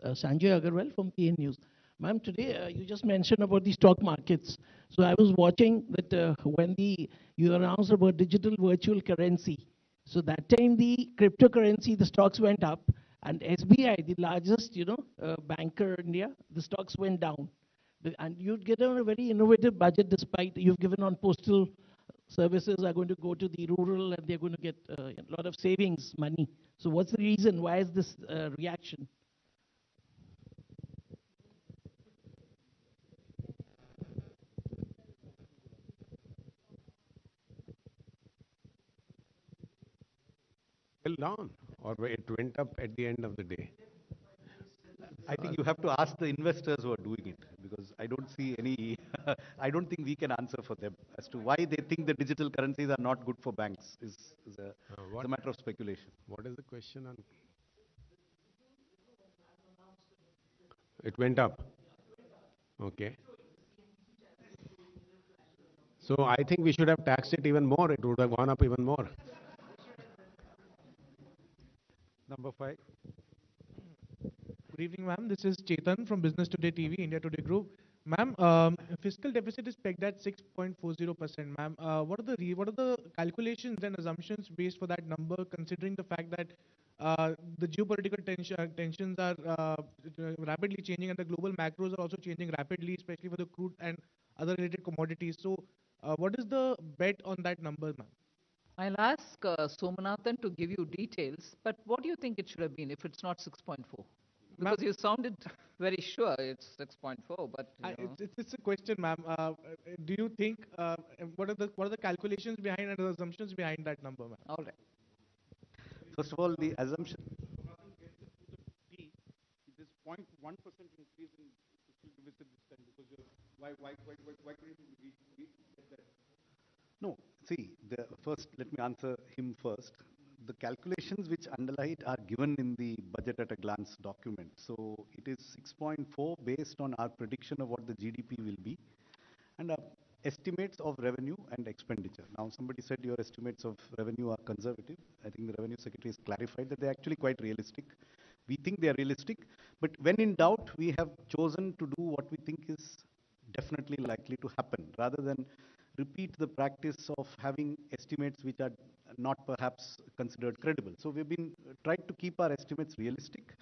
Sanjay Agarwal from PN News. Ma'am, today you just mentioned about the stock markets. So I was watching that when you announced about digital virtual currency. So that time the cryptocurrency, the stocks went up, and SBI, the largest banker in India, the stocks went down. And you'd get on a very innovative budget, despite you've given on postal services are going to go to the rural, and they're going to get a lot of savings money. So what's the reason? Why is this reaction? Well down, or it went up at the end of the day. I think you have to ask the investors who are doing it, because I don't see any, I don't think we can answer for them as to why they think the digital currencies are not good for banks is a matter of speculation. What is the question on? It went up. Okay. So I think we should have taxed it even more. It would have gone up even more. Number 5. Good evening, ma'am. This is Chetan from Business Today TV, India Today Group. Ma'am, fiscal deficit is pegged at 6.40%. Ma'am, what are the calculations and assumptions based for that number, considering the fact that the geopolitical tensions are rapidly changing, and the global macros are also changing rapidly, especially for the crude and other related commodities. So, what is the bet on that number, ma'am? I'll ask Somanathan to give you details, but what do you think it should have been if it's not 6.4? Because you sounded very sure it's 6.4, but it's a question, ma'am. Do you think what are the calculations behind and the assumptions behind that number, ma'am? All right. First of all, the assumption. This 0.1% increase in fiscal deficit this time, because why couldn't we get that? No, see, let me answer him first. The calculations which underlie it are given in the budget at a glance document. So it is 6.4 based on our prediction of what the GDP will be, and estimates of revenue and expenditure. Now, somebody said your estimates of revenue are conservative. I think the Revenue Secretary has clarified that they're actually quite realistic. We think they are realistic, but when in doubt, we have chosen to do what we think is definitely likely to happen, rather than repeat the practice of having estimates which are not perhaps considered credible. So we've been tried to keep our estimates realistic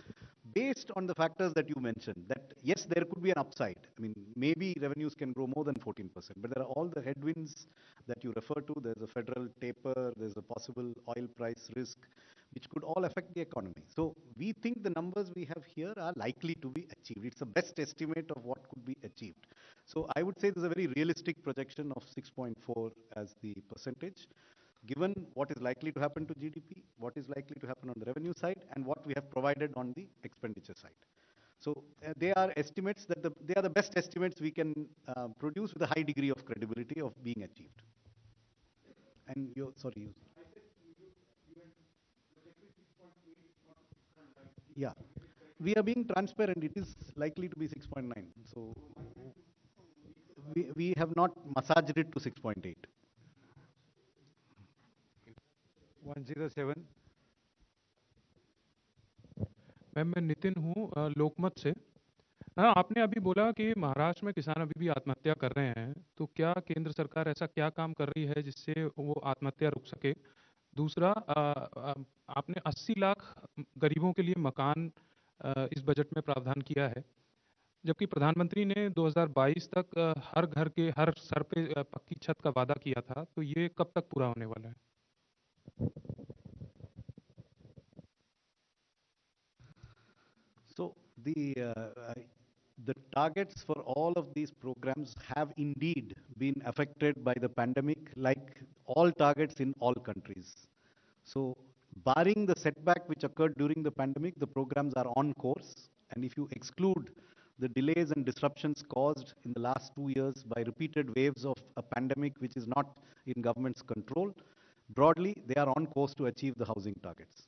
based on the factors that you mentioned, that yes, there could be an upside. I mean, maybe revenues can grow more than 14%, but there are all the headwinds that you refer to. There's a federal taper, there's a possible oil price risk, which could all affect the economy. So we think the numbers we have here are likely to be achieved. It's the best estimate of what could be achieved. So I would say there's a very realistic projection of 6.4 as the percentage, given what is likely to happen to GDP, what is likely to happen on the revenue side, and what we have provided on the expenditure side. So they are estimates that they are the best estimates we can produce with a high degree of credibility of being achieved. And yeah, we are being transparent. It is likely to be 6.9. So we have not massaged it to 6.8. 107. Ma'am, मैं नितिन हूँ लोकमत से। हाँ, आपने अभी बोला कि महाराष्ट्र में किसान अभी भी आत्महत्या कर रहे हैं, तो क्या केंद्र सरकार ऐसा क्या काम कर रही है जिससे वो आत्महत्या रुक सके? दूसरा, आपने 80 लाख गरीबों के लिए मकान इस बजट में प्रावधान किया है, जबकि प्रधानमंत्री ने 2022 तक हर घर के हर सर पे पक्की छत का वादा किया था, तो ये कब तक पूरा होने वाला है? So the targets for all of these programs have indeed been affected by the pandemic, like all targets in all countries. So Barring the setback which occurred during the pandemic, the programs are on course. And if you exclude the delays and disruptions caused in the last 2 years by repeated waves of a pandemic which is not in government's control, broadly, they are on course to achieve the housing targets.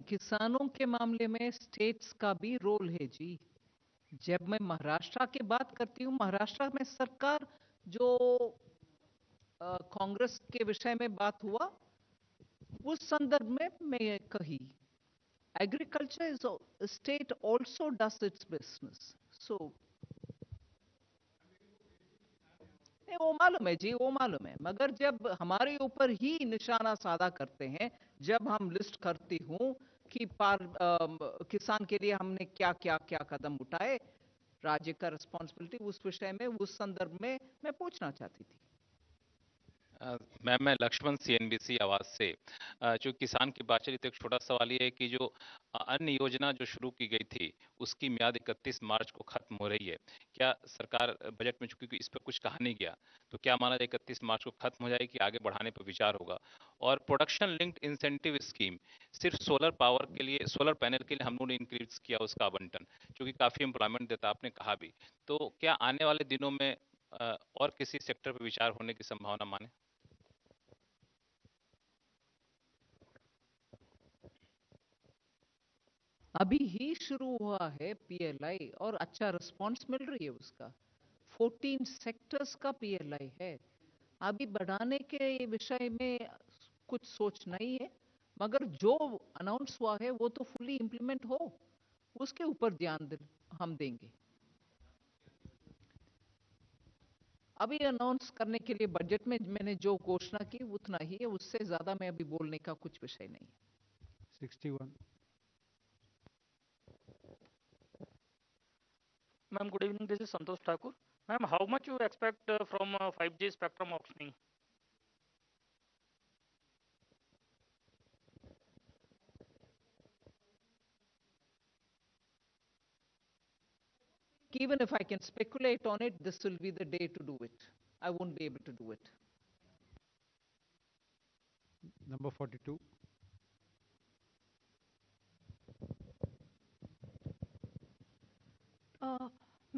किसानों के मामले में states का भी role है जी। जब मैं महाराष्ट्र की बात करती हूँ, महाराष्ट्र में सरकार जो कांग्रेस के विषय में बात हुआ, उस संदर्भ में मैं कही, agriculture is state also does its business. So वो मालूम है जी, वो मालूम है, मगर जब हमारे ऊपर ही निशाना साधा करते हैं, जब हम लिस्ट करती हूँ कि किसान के लिए हमने क्या क्या क्या कदम उठाए, राज्य का रिस्पॉन्सिबिलिटी उस विषय में, उस संदर्भ में मैं पूछना चाहती थी। मैम, मैं लक्ष्मण सीएनबीसी आवाज से। जो किसान की बात चली तो एक छोटा सवाल ये है कि जो अन्य योजना जो शुरू की गई थी उसकी म्याद 31 मार्च को खत्म हो रही है। क्या सरकार बजट में, चूंकि इस पर कुछ कहा नहीं गया, तो क्या माना जाए 31 मार्च को खत्म हो जाएगी, आगे बढ़ाने पर विचार होगा? और प्रोडक्शन लिंक्ड इंसेंटिव स्कीम सिर्फ सोलर पावर के लिए, सोलर पैनल के लिए हम लोगों ने इंक्रीज किया उसका आवंटन, क्योंकि काफी एम्प्लॉयमेंट देता, आपने कहा भी, तो क्या आने वाले दिनों में और किसी सेक्टर पर विचार होने की संभावना माने? अभी ही शुरू हुआ है पीएलआई और अच्छा रिस्पांस मिल रही है उसका। 14 सेक्टर्स का पीएलआई है। अभी बढ़ाने के विषय में कुछ सोच नहीं है, मगर जो अनाउंस हुआ है वो तो फुली इंप्लीमेंट हो, उसके ऊपर ध्यान हम देंगे। अभी अनाउंस करने के लिए बजट में मैंने जो घोषणा की उतना ही है, उससे ज्यादा मैं अभी बोलने का कुछ विषय नहीं है। 61. Ma'am, good evening. This is Santosh Thakur. Ma'am, how much you expect from 5G spectrum auctioning? Even if I can speculate on it, this will be the day to do it. I won't be able to do it. Number 42.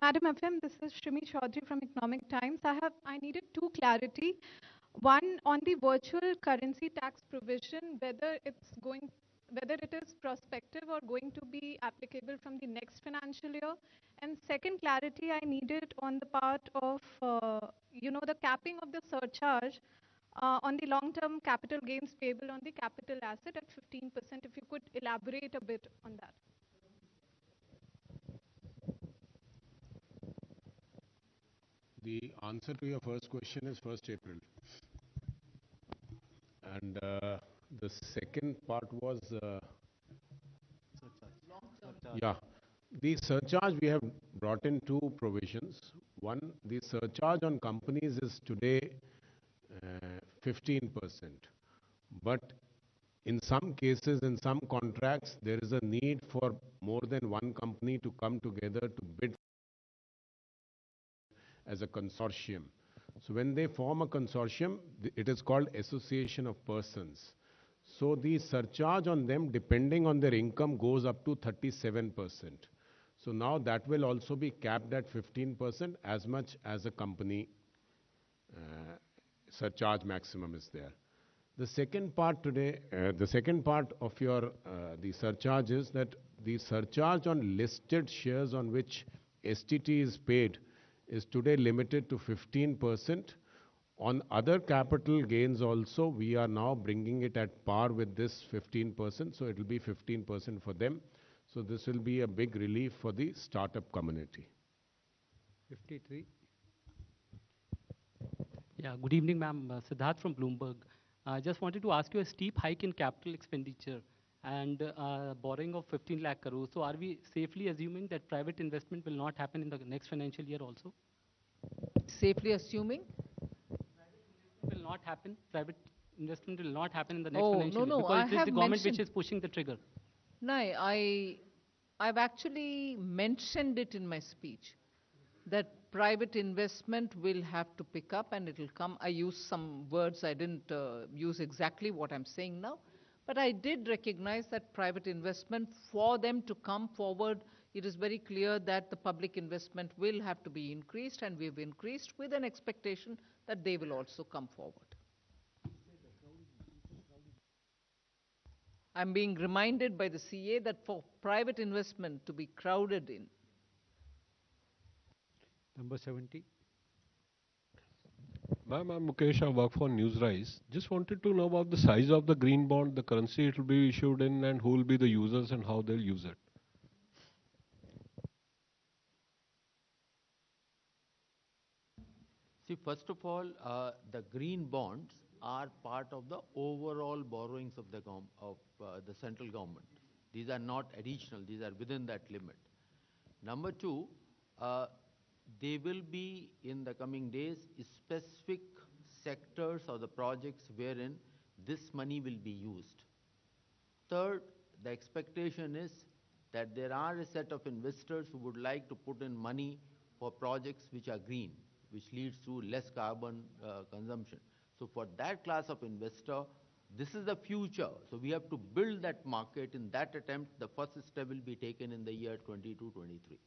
Madam FM, this is Shimi Chaudhary from Economic Times. I needed two clarity. One on the virtual currency tax provision, whether it is prospective or going to be applicable from the next financial year. And second clarity I needed on the part of, the capping of the surcharge on the long-term capital gains payable on the capital asset at 15%. If you could elaborate a bit on that. The answer to your first question is 1st April. And the second part was... yeah. The surcharge, we have brought in two provisions. One, the surcharge on companies is today 15%. But in some cases, in some contracts, there is a need for more than one company to come together to bid as a consortium. So when they form a consortium, it is called association of persons. So the surcharge on them, depending on their income, goes up to 37%. So now that will also be capped at 15% as much as a company surcharge maximum is there. The second part today, the second part of your the surcharge is that the surcharge on listed shares on which STT is paid is today limited to 15%. On other capital gains also, we are now bringing it at par with this 15%, so it will be 15% for them. So this will be a big relief for the startup community. 53. Yeah, good evening, ma'am. Siddharth from Bloomberg. I just wanted to ask you a steep hike in capital expenditure and borrowing of 15 lakh crores. So are we safely assuming that private investment will not happen in the next financial year also? Safely assuming? Will not happen. Private investment will not happen in the next financial year No, because I it is have the government which mentioned, is pushing the trigger. No, I've actually mentioned it in my speech. that private investment will have to pick up and it will come. I used some words, I didn't use exactly what I'm saying now, but I did recognize that private investment, for them to come forward, it is very clear that the public investment will have to be increased, and we've increased with an expectation that they will also come forward. I'm being reminded by the CA that for private investment to be crowded in. Number 70. Ma'am, I'm Mukesh. I work for Newsrise. Just wanted to know about the size of the green bond, the currency it will be issued in, and who will be the users and how they'll use it. See, first of all, the green bonds are part of the overall borrowings of the central government. These are not additional, these are within that limit. Number two, they will be in the coming days specific sectors or the projects wherein this money will be used. Third, the expectation is that there are a set of investors who would like to put in money for projects which are green, which leads to less carbon consumption. So for that class of investor, this is the future. So we have to build that market. In that attempt, the first step will be taken in the year 22-23.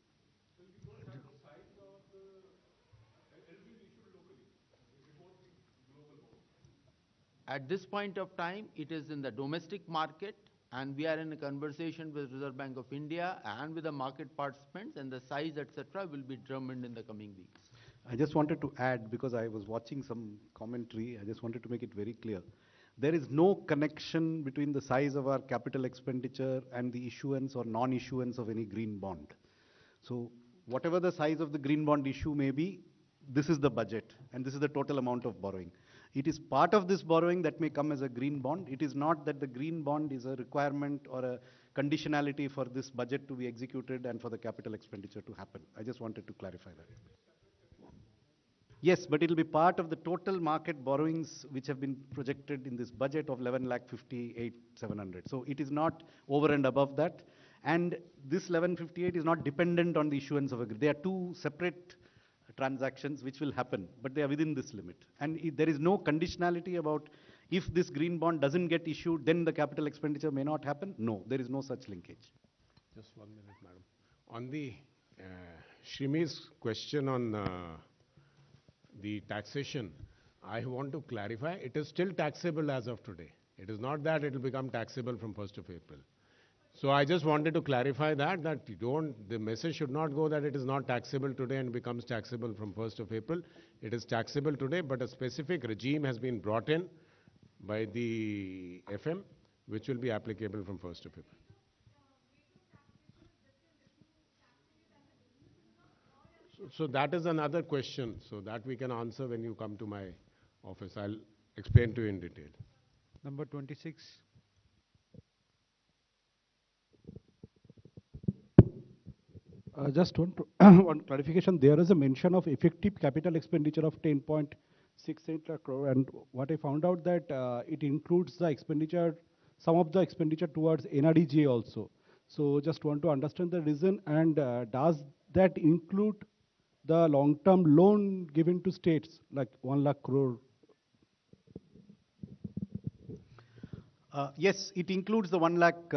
At this point of time, it is in the domestic market, and we are in a conversation with Reserve Bank of India and with the market participants, and the size, etc., will be determined in the coming weeks. I just wanted to add, because I was watching some commentary, I just wanted to make it very clear. There is no connection between the size of our capital expenditure and the issuance or non-issuance of any green bond. So whatever the size of the green bond issue may be, this is the budget, and this is the total amount of borrowing. It is part of this borrowing that may come as a green bond. It is not that the green bond is a requirement or a conditionality for this budget to be executed and for the capital expenditure to happen. I just wanted to clarify that. Yes, but it will be part of the total market borrowings which have been projected in this budget of 11,58,700. So it is not over and above that. And this 1158 is not dependent on the issuance of a green. They are two separate transactions which will happen, but they are within this limit. And there is no conditionality about if this green bond doesn't get issued, then the capital expenditure may not happen. No, there is no such linkage. Just 1 minute, madam. On the Shimi's question on the taxation, I want to clarify, it is still taxable as of today. It is not that it will become taxable from 1st of April. So I just wanted to clarify that the message should not go that it is not taxable today and becomes taxable from 1st of April. It is taxable today, but a specific regime has been brought in by the FM, which will be applicable from 1st of April. So that is another question, so that we can answer when you come to my office. I'll explain to you in detail. Number 26. Just one clarification. There is a mention of effective capital expenditure of 10.68 lakh crore, and what I found out that it includes the expenditure, some of the expenditure towards NREGA also. So just want to understand the reason, and does that include the long-term loan given to states, like 1 lakh crore? Yes, it includes the 1 lakh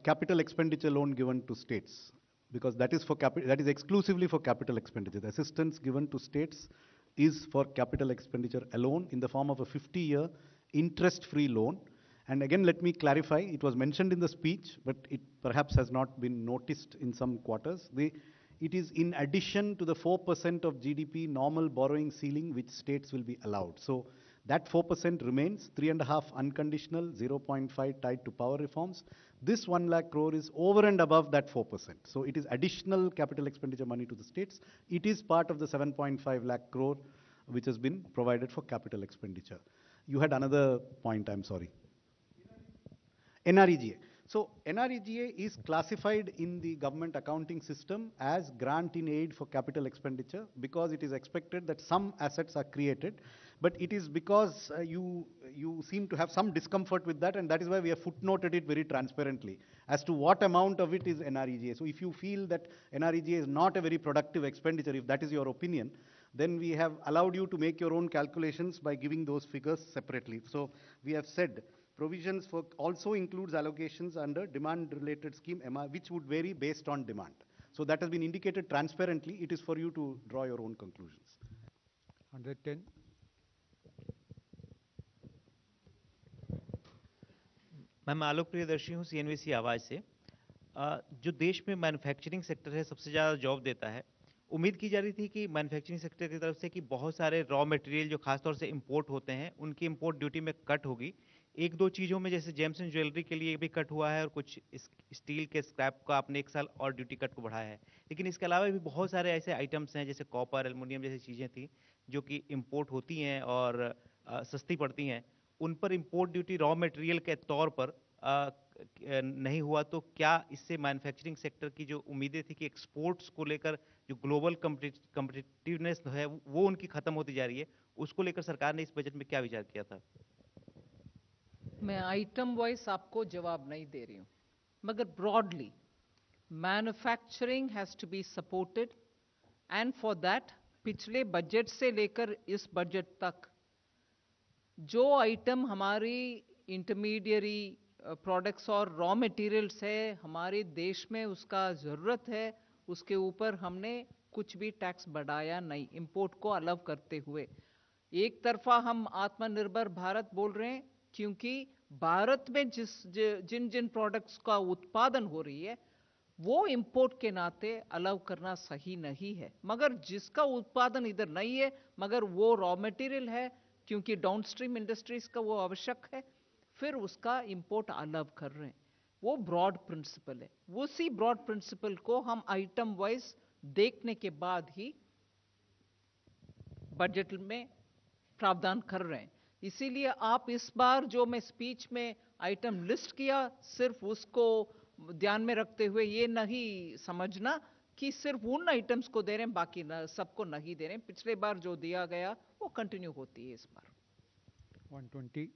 capital expenditure loan given to states, because that is exclusively for capital expenditure. The assistance given to states is for capital expenditure alone in the form of a 50-year interest-free loan. And again, let me clarify, it was mentioned in the speech, but it perhaps has not been noticed in some quarters. It is in addition to the 4% of GDP normal borrowing ceiling which states will be allowed. So that 4% remains, 3.5 unconditional, 0.5 tied to power reforms. This 1 lakh crore is over and above that 4%. So it is additional capital expenditure money to the states. It is part of the 7.5 lakh crore which has been provided for capital expenditure. You had another point, I'm sorry. NREGA. So NREGA is classified in the government accounting system as grant in aid for capital expenditure, because it is expected that some assets are created But it is because you seem to have some discomfort with that, and that is why we have footnoted it very transparently as to what amount of it is NREGA. So if you feel that NREGA is not a very productive expenditure, if that is your opinion, then we have allowed you to make your own calculations by giving those figures separately. So we have said provisions for also includes allocations under demand-related scheme, which would vary based on demand. So that has been indicated transparently. It is for you to draw your own conclusions. 110. मैं आलोक प्रियदर्शी हूँ CNBC आवाज़ से। जो देश में manufacturing sector है सबसे ज़्यादा जॉब देता है, उम्मीद की जा रही थी कि मैन्युफैक्चरिंग सेक्टर की तरफ से कि बहुत सारे रॉ मटेरियल जो खासतौर से इंपोर्ट होते हैं उनकी इंपोर्ट ड्यूटी में कट होगी। एक दो चीज़ों में जैसे जेम्स एंड ज्वेलरी के लिए भी कट हुआ है और कुछ स्टील के स्क्रैप का आपने 1 साल और ड्यूटी कट को बढ़ाया है। लेकिन इसके अलावा भी बहुत सारे ऐसे आइटम्स हैं जैसे कॉपर, एल्युमिनियम जैसी चीज़ें थी जो कि इंपोर्ट होती हैं और सस्ती पड़ती हैं, उन पर इंपोर्ट ड्यूटी रॉ मटेरियल के तौर पर नहीं हुआ। तो क्या इससे मैन्युफैक्चरिंग सेक्टर की जो उम्मीदें थी कि एक्सपोर्ट्स को लेकर जो ग्लोबल कम्पिटिटिवनेस है वो उनकी खत्म होती जा रही है, उसको लेकर सरकार ने इस बजट में क्या विचार किया था? मैं आइटम वाइज आपको जवाब नहीं दे रही हूँ, मगर broadly manufacturing has to be supported, and for that पिछले बजट से लेकर इस बजट तक जो आइटम हमारी इंटरमीडियरी प्रोडक्ट्स और रॉ मटेरियल्स है हमारे देश में उसका ज़रूरत है, उसके ऊपर हमने कुछ भी टैक्स बढ़ाया नहीं, इंपोर्ट को अलग करते हुए। एक तरफा हम आत्मनिर्भर भारत बोल रहे हैं क्योंकि भारत में जिन जिन प्रोडक्ट्स का उत्पादन हो रही है वो इंपोर्ट के नाते अलग करना सही नहीं है, मगर जिसका उत्पादन इधर नहीं है मगर वो रॉ मटेरियल है क्योंकि डाउनस्ट्रीम इंडस्ट्रीज का वो आवश्यक है, फिर उसका इंपोर्ट अलग कर रहे हैं। वो ब्रॉड प्रिंसिपल है, उसी ब्रॉड प्रिंसिपल को हम आइटम वाइज देखने के बाद ही बजट में प्रावधान कर रहे हैं। इसीलिए आप इस बार जो मैं स्पीच में आइटम लिस्ट किया सिर्फ उसको ध्यान में रखते हुए ये नहीं समझना कि सिर्फ उन आइटम्स को दे रहे हैं बाकी सबको नहीं दे रहे हैं। पिछले बार जो दिया गया वो कंटिन्यू होती है इस बार। 120.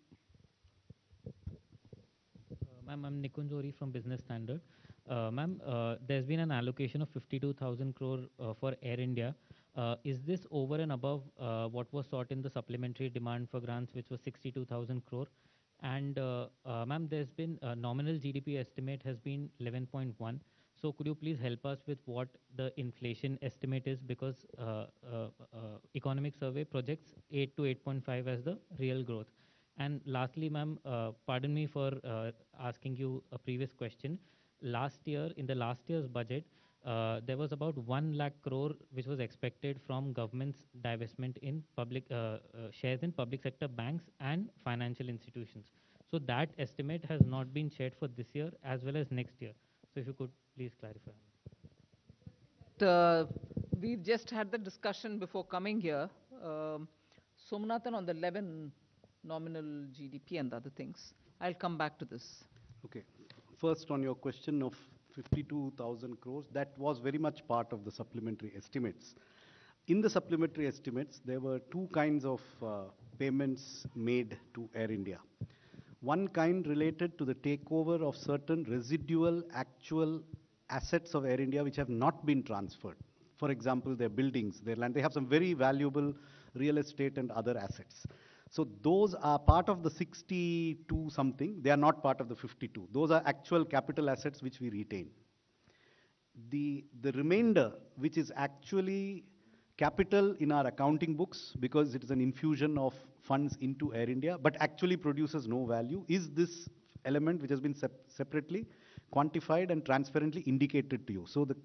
Ma'am, I'm Nikunj Ori from Business Standard. Ma'am, there's been an allocation of 52,000 crore for Air India. Is this over and above what was sought in the supplementary demand for grants, which was 62,000 crore? And ma'am, there's been nominal GDP estimate has been 11.1. So could you please help us with what the inflation estimate is, because economic survey projects 8 to 8.5 as the real growth. And lastly, ma'am, pardon me for asking you a previous question. Last year, in the last year's budget, there was about 1 lakh crore which was expected from government's divestment in public shares in public sector banks and financial institutions. So that estimate has not been shared for this year as well as next year. So if you could please clarify. We just had the discussion before coming here. Somnathan, on the 11 nominal GDP and other things. I'll come back to this. Okay. First, on your question of 52,000 crores, that was very much part of the supplementary estimates. In the supplementary estimates, there were two kinds of payments made to Air India. One kind related to the takeover of certain residual actual assets of Air India which have not been transferred. For example, their buildings, their land, they have some very valuable real estate and other assets. So those are part of the 62 something, they are not part of the 52. Those are actual capital assets which we retain. The remainder, which is actually capital in our accounting books because it is an infusion of funds into Air India, but actually produces no value, is this element which has been separately quantified and transparently indicated to you. So the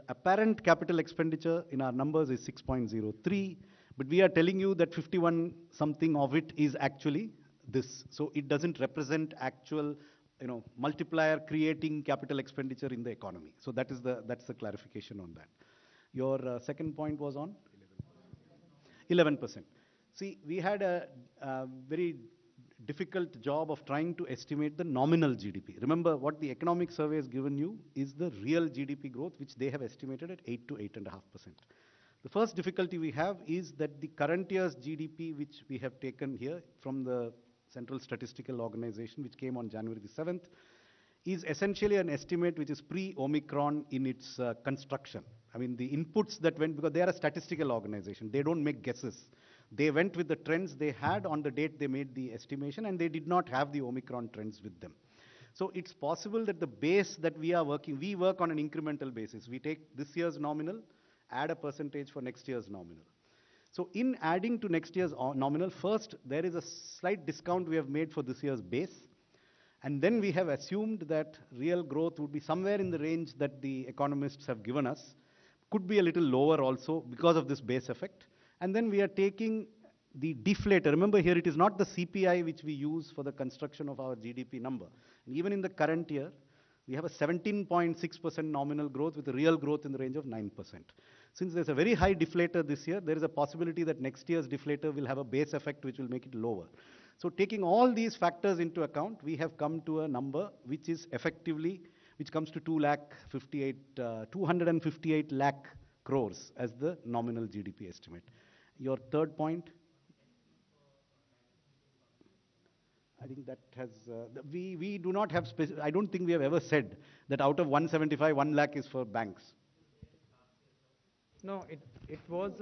apparent capital expenditure in our numbers is 6.03, but we are telling you that 51 something of it is actually this. So it doesn't represent actual, multiplier creating capital expenditure in the economy. So that's the clarification on that. Your second point was on 11%. See, we had a very difficult job of trying to estimate the nominal GDP. Remember, what the economic survey has given you is the real GDP growth, which they have estimated at 8 to 8.5%. The first difficulty we have is that the current year's GDP, which we have taken here from the Central Statistical Organization, which came on January the 7th, is essentially an estimate which is pre-Omicron in its construction. I mean, the inputs that went, because they are a statistical organization, they don't make guesses. They went with the trends they had on the date they made the estimation, and they did not have the Omicron trends with them. So it's possible that the base that we are working, we work on an incremental basis. We take this year's nominal, add a percentage for next year's nominal. So in adding to next year's nominal, first, there is a slight discount we have made for this year's base. And then we have assumed that real growth would be somewhere in the range that the economists have given us. Could be a little lower also because of this base effect. And then we are taking the deflator. Remember here, it is not the CPI which we use for the construction of our GDP number. And even in the current year, we have a 17.6% nominal growth with a real growth in the range of 9%. Since there's a very high deflator this year, there is a possibility that next year's deflator will have a base effect which will make it lower. So taking all these factors into account, we have come to a number which is effectively, which comes to 258 lakh crores as the nominal GDP estimate. Your third point? I think that has, we do not have, I don't think we have ever said that out of 175, 1 lakh is for banks. No, it was,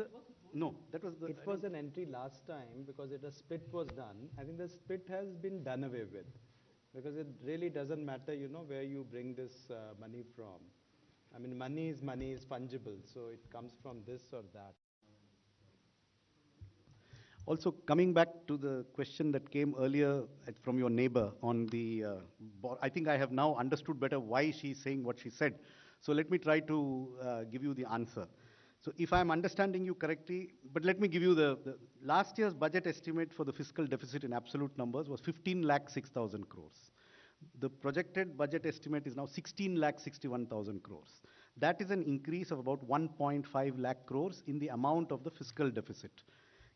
no, that was it was an entry last time because a split was done. I think the split has been done away with because it really doesn't matter, you know, where you bring this money from. I mean, money is fungible, so it comes from this or that. Also, coming back to the question that came earlier from your neighbor on the, I think I have now understood better why she's saying what she said. So let me try to give you the answer. So if I'm understanding you correctly, but let me give you the last year's budget estimate for the fiscal deficit in absolute numbers was 15,06,000 crores. The projected budget estimate is now 16,61,000 crores. That is an increase of about 1.5 lakh crores in the amount of the fiscal deficit.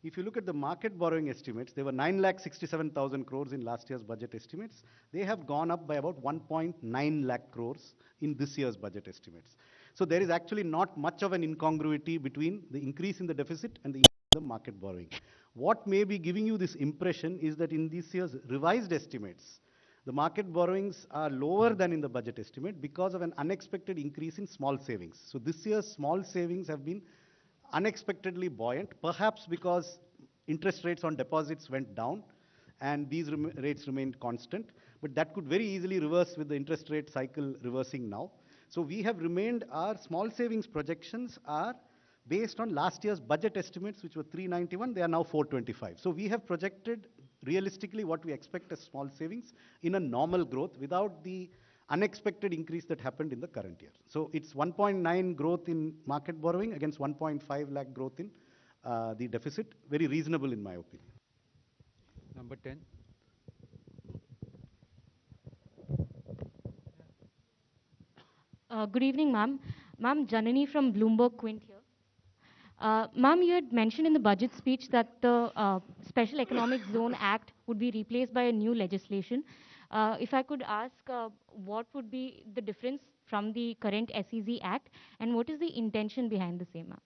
If you look at the market borrowing estimates, they were 9,67,000 crores in last year's budget estimates. They have gone up by about 1.9 lakh crores in this year's budget estimates. So there is actually not much of an incongruity between the increase in the deficit and the increase in the market borrowing. What may be giving you this impression is that in this year's revised estimates, the market borrowings are lower than in the budget estimate because of an unexpected increase in small savings. So this year's small savings have been unexpectedly buoyant, perhaps because interest rates on deposits went down and these rates remained constant, but that could very easily reverse with the interest rate cycle reversing now. So we have remained, our small savings projections are based on last year's budget estimates, which were 391, they are now 425. So we have projected realistically what we expect as small savings in a normal growth without the unexpected increase that happened in the current year. So it's 1.9 growth in market borrowing against 1.5 lakh growth in the deficit. Very reasonable in my opinion. Number 10. Good evening, ma'am. Ma'am, Janani from Bloomberg Quint here. Ma'am, you had mentioned in the budget speech that the Special Economic Zone Act would be replaced by a new legislation. If I could ask, what would be the difference from the current SEZ Act, and what is the intention behind the same, ma'am?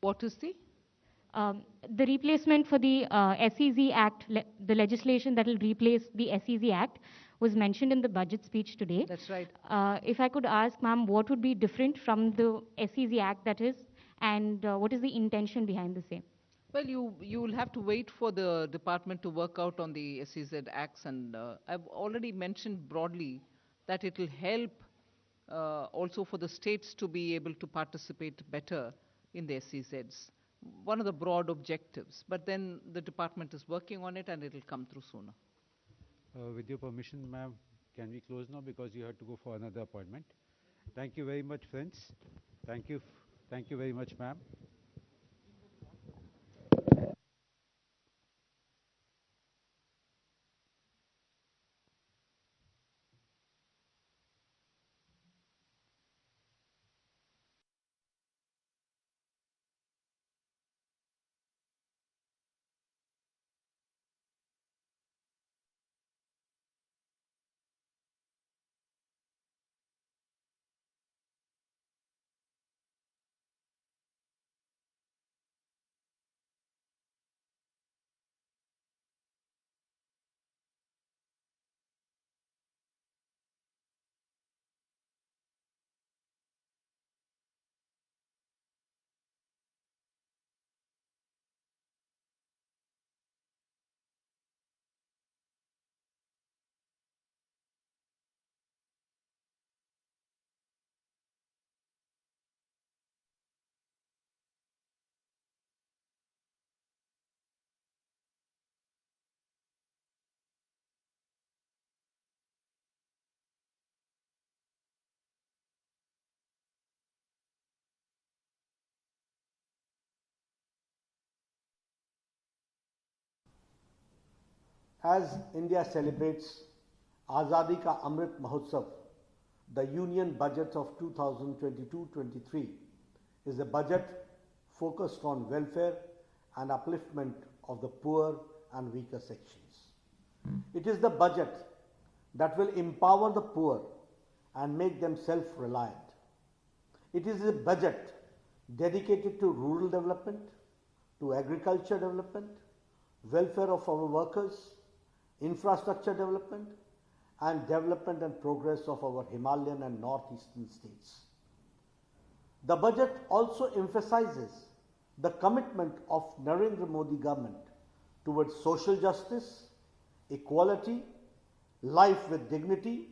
What is the? The replacement for the SEZ Act, the legislation that will replace the SEZ Act, was mentioned in the budget speech today. That's right. If I could ask, ma'am, what would be different from the SEZ Act that is, and what is the intention behind the same? Well, you will have to wait for the department to work out on the SEZ acts, and I've already mentioned broadly that it will help also for the states to be able to participate better in the SEZs. One of the broad objectives, but then the department is working on it and it will come through sooner. With your permission, ma'am, can we close now because you have to go for another appointment? Thank you very much, friends. Thank you very much, ma'am. As India celebrates Azadi Ka Amrit Mahotsav, the Union budget of 2022-23 is a budget focused on welfare and upliftment of the poor and weaker sections. It is the budget that will empower the poor and make them self-reliant. It is a budget dedicated to rural development, to agriculture development, welfare of our workers, infrastructure development, and development and progress of our Himalayan and northeastern states. The budget also emphasizes the commitment of Narendra Modi government towards social justice, equality, life with dignity,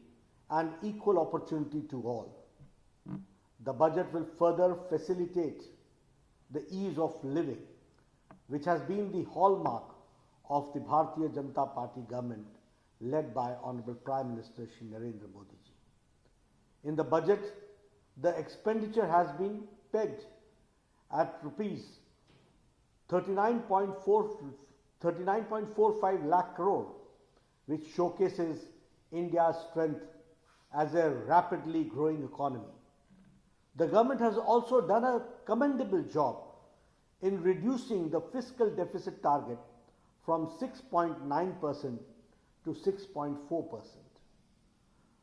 and equal opportunity to all. The budget will further facilitate the ease of living, which has been the hallmark of the Bharatiya Janata Party government led by Honorable Prime Minister Shri Narendra Modi ji. In the budget, the expenditure has been pegged at rupees 39.45 lakh crore, which showcases India's strength as a rapidly growing economy. The government has also done a commendable job in reducing the fiscal deficit target from 6.9% to 6.4%.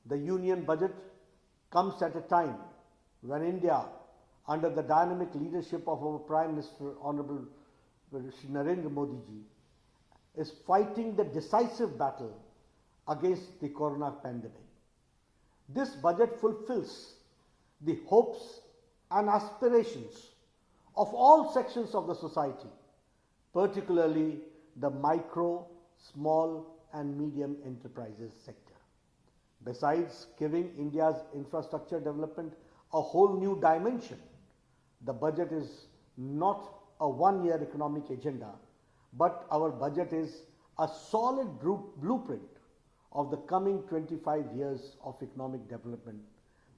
The Union budget comes at a time when India, under the dynamic leadership of our Prime Minister Honorable Shri Narendra Modi ji, is fighting the decisive battle against the corona pandemic. This budget fulfills the hopes and aspirations of all sections of the society, particularly the micro, small and medium enterprises sector. Besides giving India's infrastructure development a whole new dimension, the budget is not a one-year economic agenda, but our budget is a solid blueprint of the coming 25 years of economic development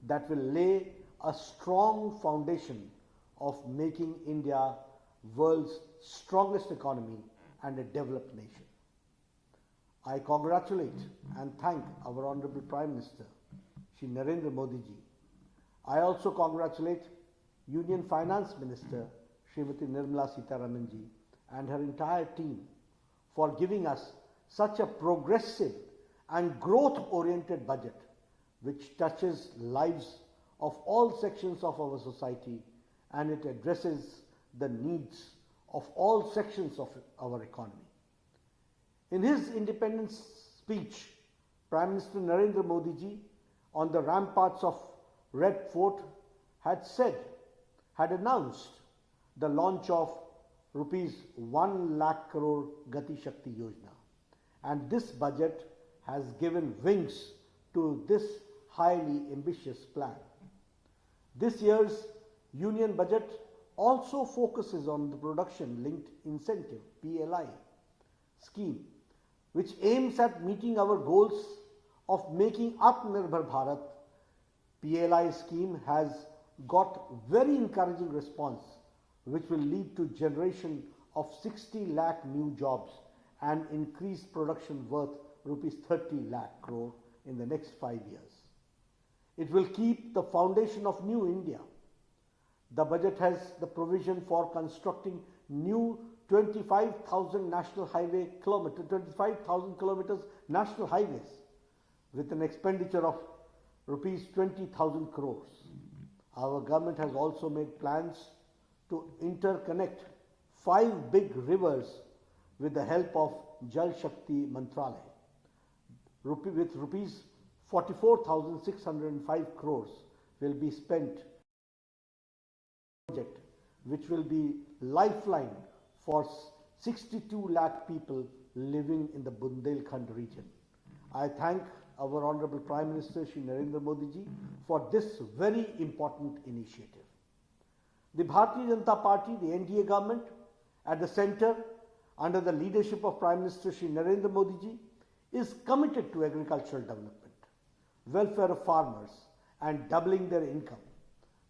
that will lay a strong foundation of making India world's strongest economy and a developed nation. I congratulate and thank our Honorable Prime Minister, Shri Narendra Modi ji. I also congratulate Union Finance Minister, Srimati Nirmala Sitharaman ji, and her entire team for giving us such a progressive and growth-oriented budget which touches lives of all sections of our society, and it addresses the needs of all sections of our economy. In his independence speech, Prime Minister Narendra Modi ji, on the ramparts of Red Fort, had announced the launch of rupees 1 lakh crore Gati Shakti Yojana. And this budget has given wings to this highly ambitious plan. This year's Union budget also focuses on the Production Linked Incentive (PLI) scheme, which aims at meeting our goals of making Atmanirbhar Bharat. PLI scheme has got very encouraging response, which will lead to generation of 60 lakh new jobs and increased production worth rupees 30 lakh crore in the next 5 years. It will keep the foundation of New India. The budget has the provision for constructing new 25,000 kilometers national highways with an expenditure of rupees 20,000 crores. Our government has also made plans to interconnect 5 big rivers with the help of Jal Shakti Mantralaya. With rupees 44,605 crores will be spent project, which will be lifeline for 62 lakh people living in the Bundelkhand region. I thank our Honorable Prime Minister Shri Narendra Modi ji for this very important initiative. The Bharatiya Janata Party, the NDA government, at the center, under the leadership of Prime Minister Shri Narendra Modi ji, is committed to agricultural development, welfare of farmers, and doubling their income.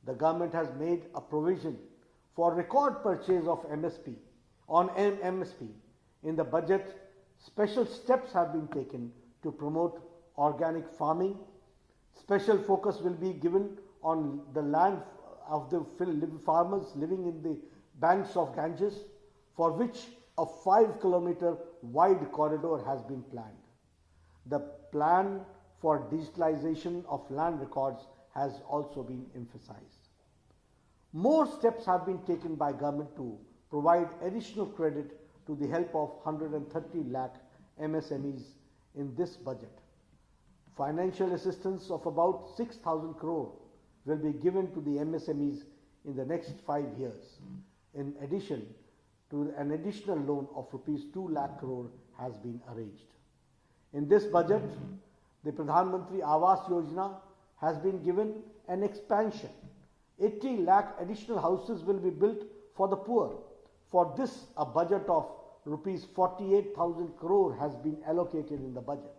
The government has made a provision for record purchase of MSP in the budget Special steps have been taken to promote organic farming. Special focus will be given on the land of the farmers living in the banks of Ganges, for which a 5-kilometer wide corridor has been planned. The plan for digitalization of land records has also been emphasized. More steps have been taken by government to provide additional credit to the help of 130 lakh MSMEs in this budget. Financial assistance of about 6,000 crore will be given to the MSMEs in the next 5 years. In addition to an additional loan of rupees 2 lakh crore has been arranged. In this budget, the Pradhan Mantri Awas Yojana has been given an expansion. 80 lakh additional houses will be built for the poor. For this, a budget of rupees 48,000 crore has been allocated in the budget.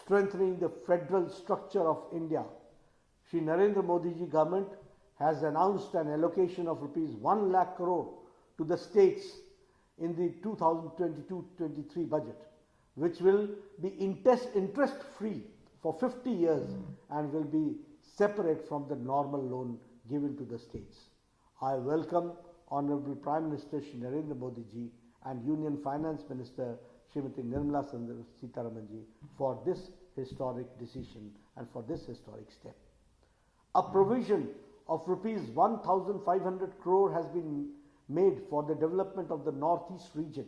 Strengthening the federal structure of India, Shri Narendra Modi ji government has announced an allocation of rupees 1 lakh crore to the states in the 2022-23 budget, which will be interest-free for 50 years and will be separate from the normal loan given to the states. I welcome Honorable Prime Minister Shri Narendra Modi ji and Union Finance Minister Srimati Nirmala Sitharaman ji for this historic decision and for this historic step. A provision of rupees 1,500 crore has been made for the development of the Northeast region.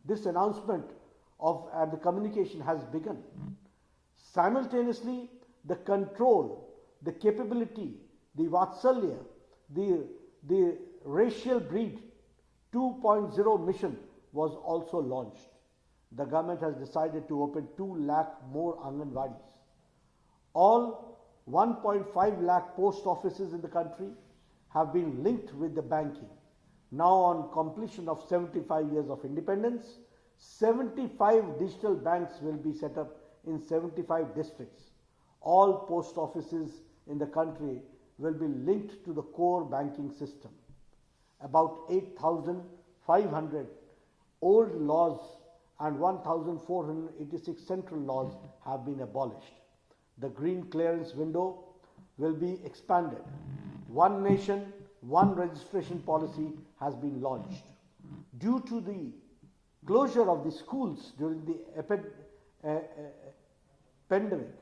This announcement of the communication has begun. Simultaneously, the control, the capability, the Vatsalya, the racial breed 2.0 mission was also launched. The government has decided to open 2 lakh more Anganwadis. All 1.5 lakh post offices in the country have been linked with the banking. Now, on completion of 75 years of independence, 75 digital banks will be set up in 75 districts. All post offices in the country will be linked to the core banking system. About 8,500 old laws and 1,486 central laws have been abolished. The green clearance window will be expanded. One nation, one registration policy has been launched. Due to the closure of the schools during the pandemic,